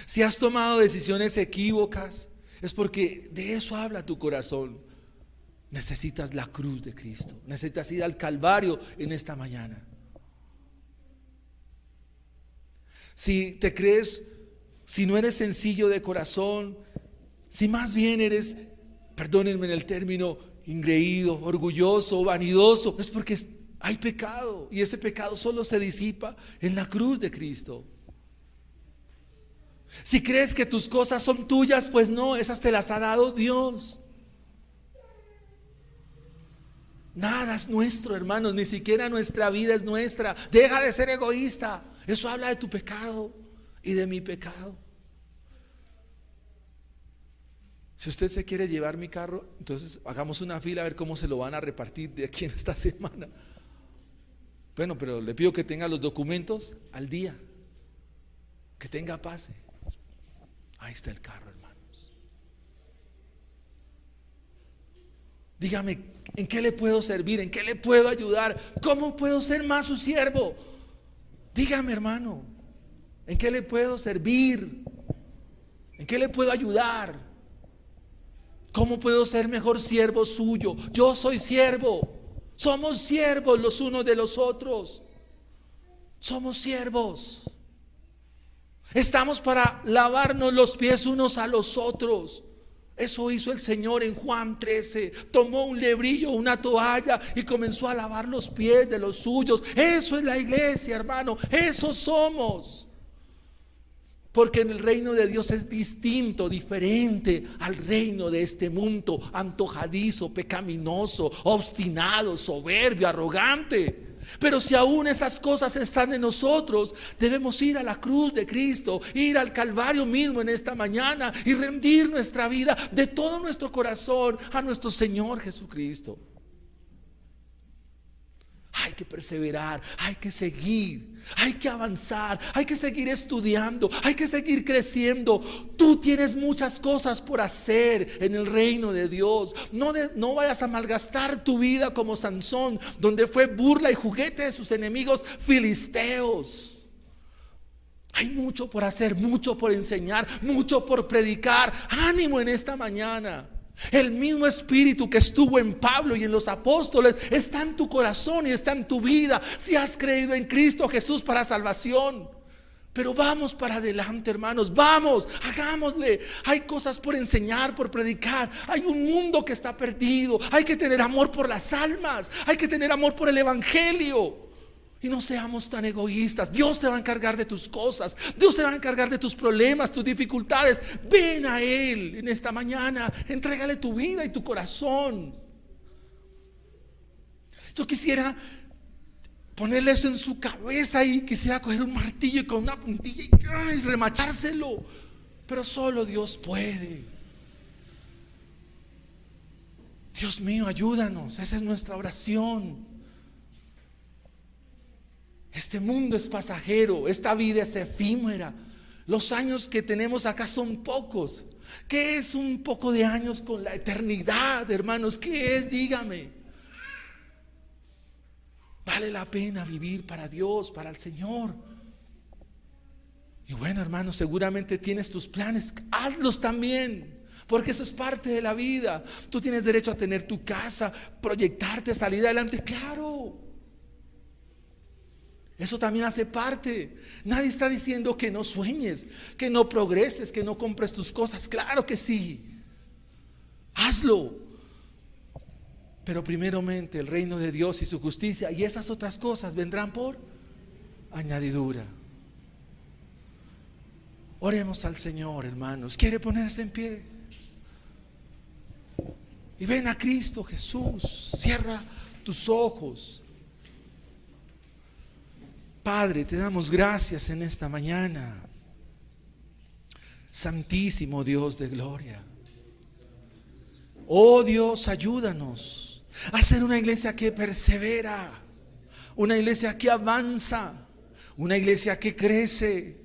Si has tomado decisiones equívocas es porque de eso habla tu corazón. Necesitas la cruz de Cristo, necesitas ir al Calvario en esta mañana. Si te crees, si no eres sencillo de corazón, si más bien eres, perdónenme en el término, engreído, orgulloso, vanidoso, es porque hay pecado y ese pecado solo se disipa en la cruz de Cristo. Si crees que tus cosas son tuyas, pues no, esas te las ha dado Dios. Nada es nuestro, hermanos, ni siquiera nuestra vida es nuestra. Deja de ser egoísta. Eso habla de tu pecado y de mi pecado. Si usted se quiere llevar mi carro, entonces hagamos una fila a ver cómo se lo van a repartir de aquí en esta semana. Bueno, pero le pido que tenga los documentos al día, que tenga pase. Ahí está el carro, hermanos. Dígame, ¿en qué le puedo servir? ¿En qué le puedo ayudar? ¿Cómo puedo ser más su siervo? Dígame, hermano, ¿en qué le puedo servir? ¿En qué le puedo ayudar? ¿Cómo puedo ser mejor siervo suyo? Yo soy siervo. Somos siervos los unos de los otros. Somos siervos. Estamos para lavarnos los pies unos a los otros. Eso hizo el Señor en Juan 13. Tomó un lebrillo, una toalla y comenzó a lavar los pies de los suyos. Eso es la iglesia, hermano. Eso somos. Porque en el reino de Dios es distinto, diferente al reino de este mundo, antojadizo, pecaminoso, obstinado, soberbio, arrogante. Pero si aún esas cosas están en nosotros, debemos ir a la cruz de Cristo, ir al Calvario mismo en esta mañana y rendir nuestra vida de todo nuestro corazón a nuestro Señor Jesucristo. Hay que perseverar, hay que seguir, hay que avanzar, hay que seguir estudiando, hay que seguir creciendo. Tú tienes muchas cosas por hacer en el reino de Dios. No vayas a malgastar tu vida como Sansón, donde fue burla y juguete de sus enemigos filisteos. Hay mucho por hacer, mucho por enseñar, mucho por predicar. Ánimo en esta mañana. El mismo espíritu que estuvo en Pablo y en los apóstoles está en tu corazón y está en tu vida si has creído en Cristo Jesús para salvación. Pero vamos para adelante, hermanos, vamos, hagámosle. Hay cosas por enseñar, por predicar. Hay un mundo que está perdido. Hay que tener amor por las almas, hay que tener amor por el evangelio. Y no seamos tan egoístas. Dios te va a encargar de tus cosas. Dios te va a encargar de tus problemas, tus dificultades. Ven a Él en esta mañana. Entrégale tu vida y tu corazón. Yo quisiera ponerle esto en su cabeza y quisiera coger un martillo y con una puntilla y remachárselo. Pero solo Dios puede. Dios mío, ayúdanos. Esa es nuestra oración. Este mundo es pasajero, esta vida es efímera. Los años que tenemos acá son pocos. ¿Qué es un poco de años con la eternidad, hermanos? ¿Qué es? Dígame. Vale la pena vivir para Dios, para el Señor. Y bueno, hermanos, seguramente tienes tus planes. Hazlos también, porque eso es parte de la vida. Tú tienes derecho a tener tu casa, proyectarte, salir adelante. Claro. Eso también hace parte. Nadie está diciendo que no sueñes, que no progreses, que no compres tus cosas. Claro que sí. Hazlo. Pero primeramente el reino de Dios y su justicia, y esas otras cosas vendrán por añadidura. Oremos al Señor, hermanos. ¿Quiere ponerse en pie? Y ven a Cristo Jesús. Cierra tus ojos. Padre, te damos gracias en esta mañana. Santísimo Dios de gloria. Oh Dios, ayúdanos a ser una iglesia que persevera, una iglesia que avanza, una iglesia que crece.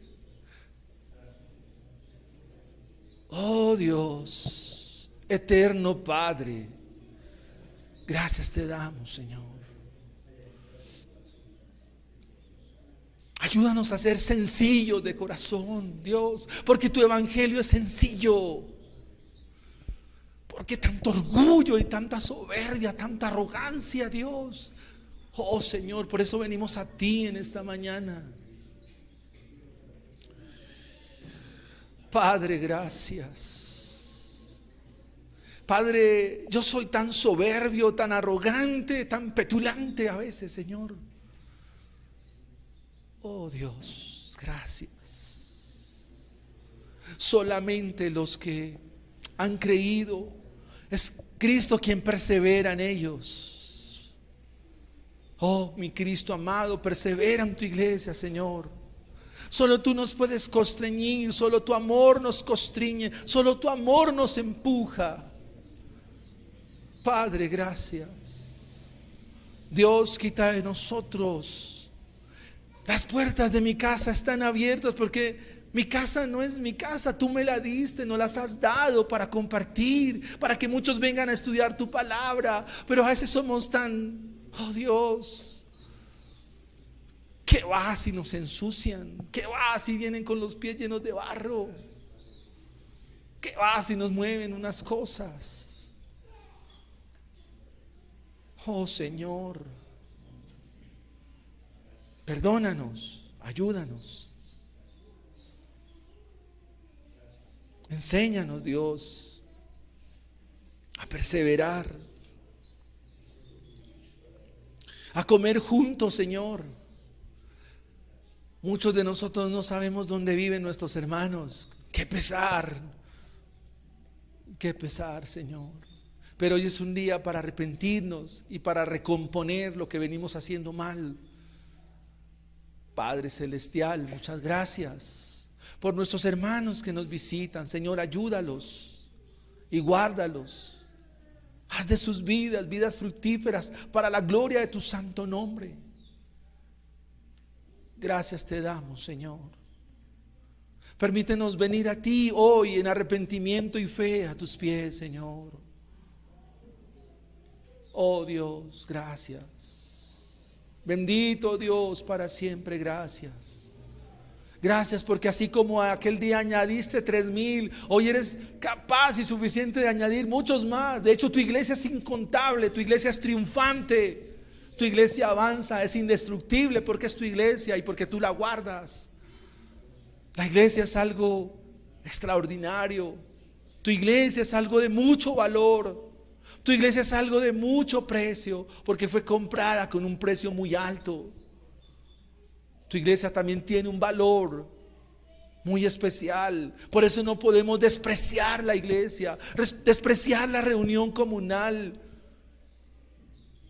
Oh Dios, Eterno Padre, gracias te damos, Señor. Ayúdanos a ser sencillos de corazón, Dios, porque tu evangelio es sencillo. Porque tanto orgullo y tanta soberbia, tanta arrogancia, Dios. Oh Señor, por eso venimos a ti en esta mañana. Padre, gracias. Padre, yo soy tan soberbio, tan arrogante, tan petulante a veces, Señor. Oh Dios, gracias. Solamente los que han creído, es Cristo quien persevera en ellos. Oh, mi Cristo amado, persevera en tu iglesia, Señor. Solo tú nos puedes constreñir, solo tu amor nos constriñe, solo tu amor nos empuja. Padre, gracias. Dios, quita de nosotros. Las puertas de mi casa están abiertas porque mi casa no es mi casa, tú me la diste, nos las has dado para compartir, para que muchos vengan a estudiar tu palabra. Pero a veces somos tan, oh Dios, ¿qué va si nos ensucian? ¿Qué va si vienen con los pies llenos de barro? ¿Qué va si nos mueven unas cosas? Oh Señor, perdónanos, ayúdanos. Enséñanos, Dios, a perseverar, a comer juntos, Señor. Muchos de nosotros no sabemos dónde viven nuestros hermanos. Qué pesar, Señor. Pero hoy es un día para arrepentirnos y para recomponer lo que venimos haciendo mal. Padre Celestial, muchas gracias por nuestros hermanos que nos visitan. Señor, ayúdalos y guárdalos. Haz de sus vidas, vidas fructíferas para la gloria de tu santo nombre. Gracias te damos, Señor. Permítenos venir a ti hoy en arrepentimiento y fe a tus pies, Señor. Oh Dios, gracias. Bendito Dios para siempre, gracias. Gracias porque así como aquel día añadiste 3,000, hoy eres capaz y suficiente de añadir muchos más. De hecho, tu iglesia es incontable, tu iglesia es triunfante, tu iglesia avanza, es indestructible porque es tu iglesia y porque tú la guardas. La iglesia es algo extraordinario, tu iglesia es algo de mucho valor, tu iglesia es algo de mucho precio porque fue comprada con un precio muy alto. Tu iglesia también tiene un valor muy especial. Por eso no podemos despreciar la iglesia, despreciar la reunión comunal.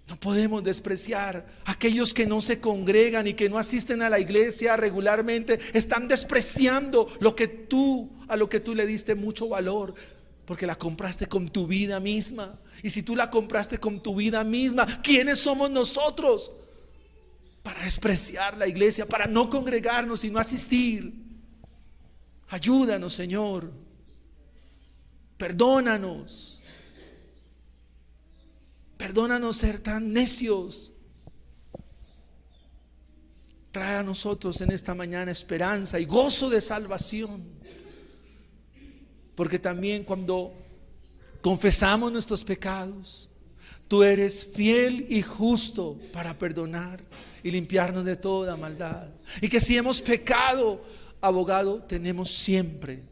No podemos despreciar a aquellos que no se congregan y que no asisten a la iglesia regularmente. Están despreciando a lo que tú le diste mucho valor, porque la compraste con tu vida misma. Y si tú la compraste con tu vida misma, ¿quiénes somos nosotros para despreciar la iglesia, para no congregarnos y no asistir? Ayúdanos, Señor. Perdónanos. Perdónanos ser tan necios. Trae a nosotros en esta mañana esperanza y gozo de salvación. Porque también cuando confesamos nuestros pecados, tú eres fiel y justo para perdonar y limpiarnos de toda maldad. Y que si hemos pecado, abogado tenemos siempre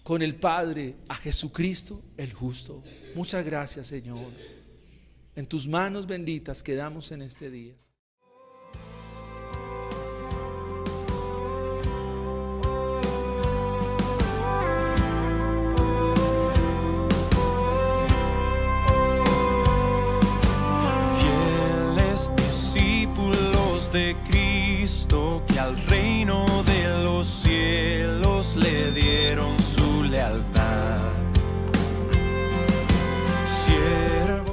con el Padre, a Jesucristo el justo. Muchas gracias, Señor. En tus manos benditas quedamos en este día. De Cristo que al reino de los cielos le dieron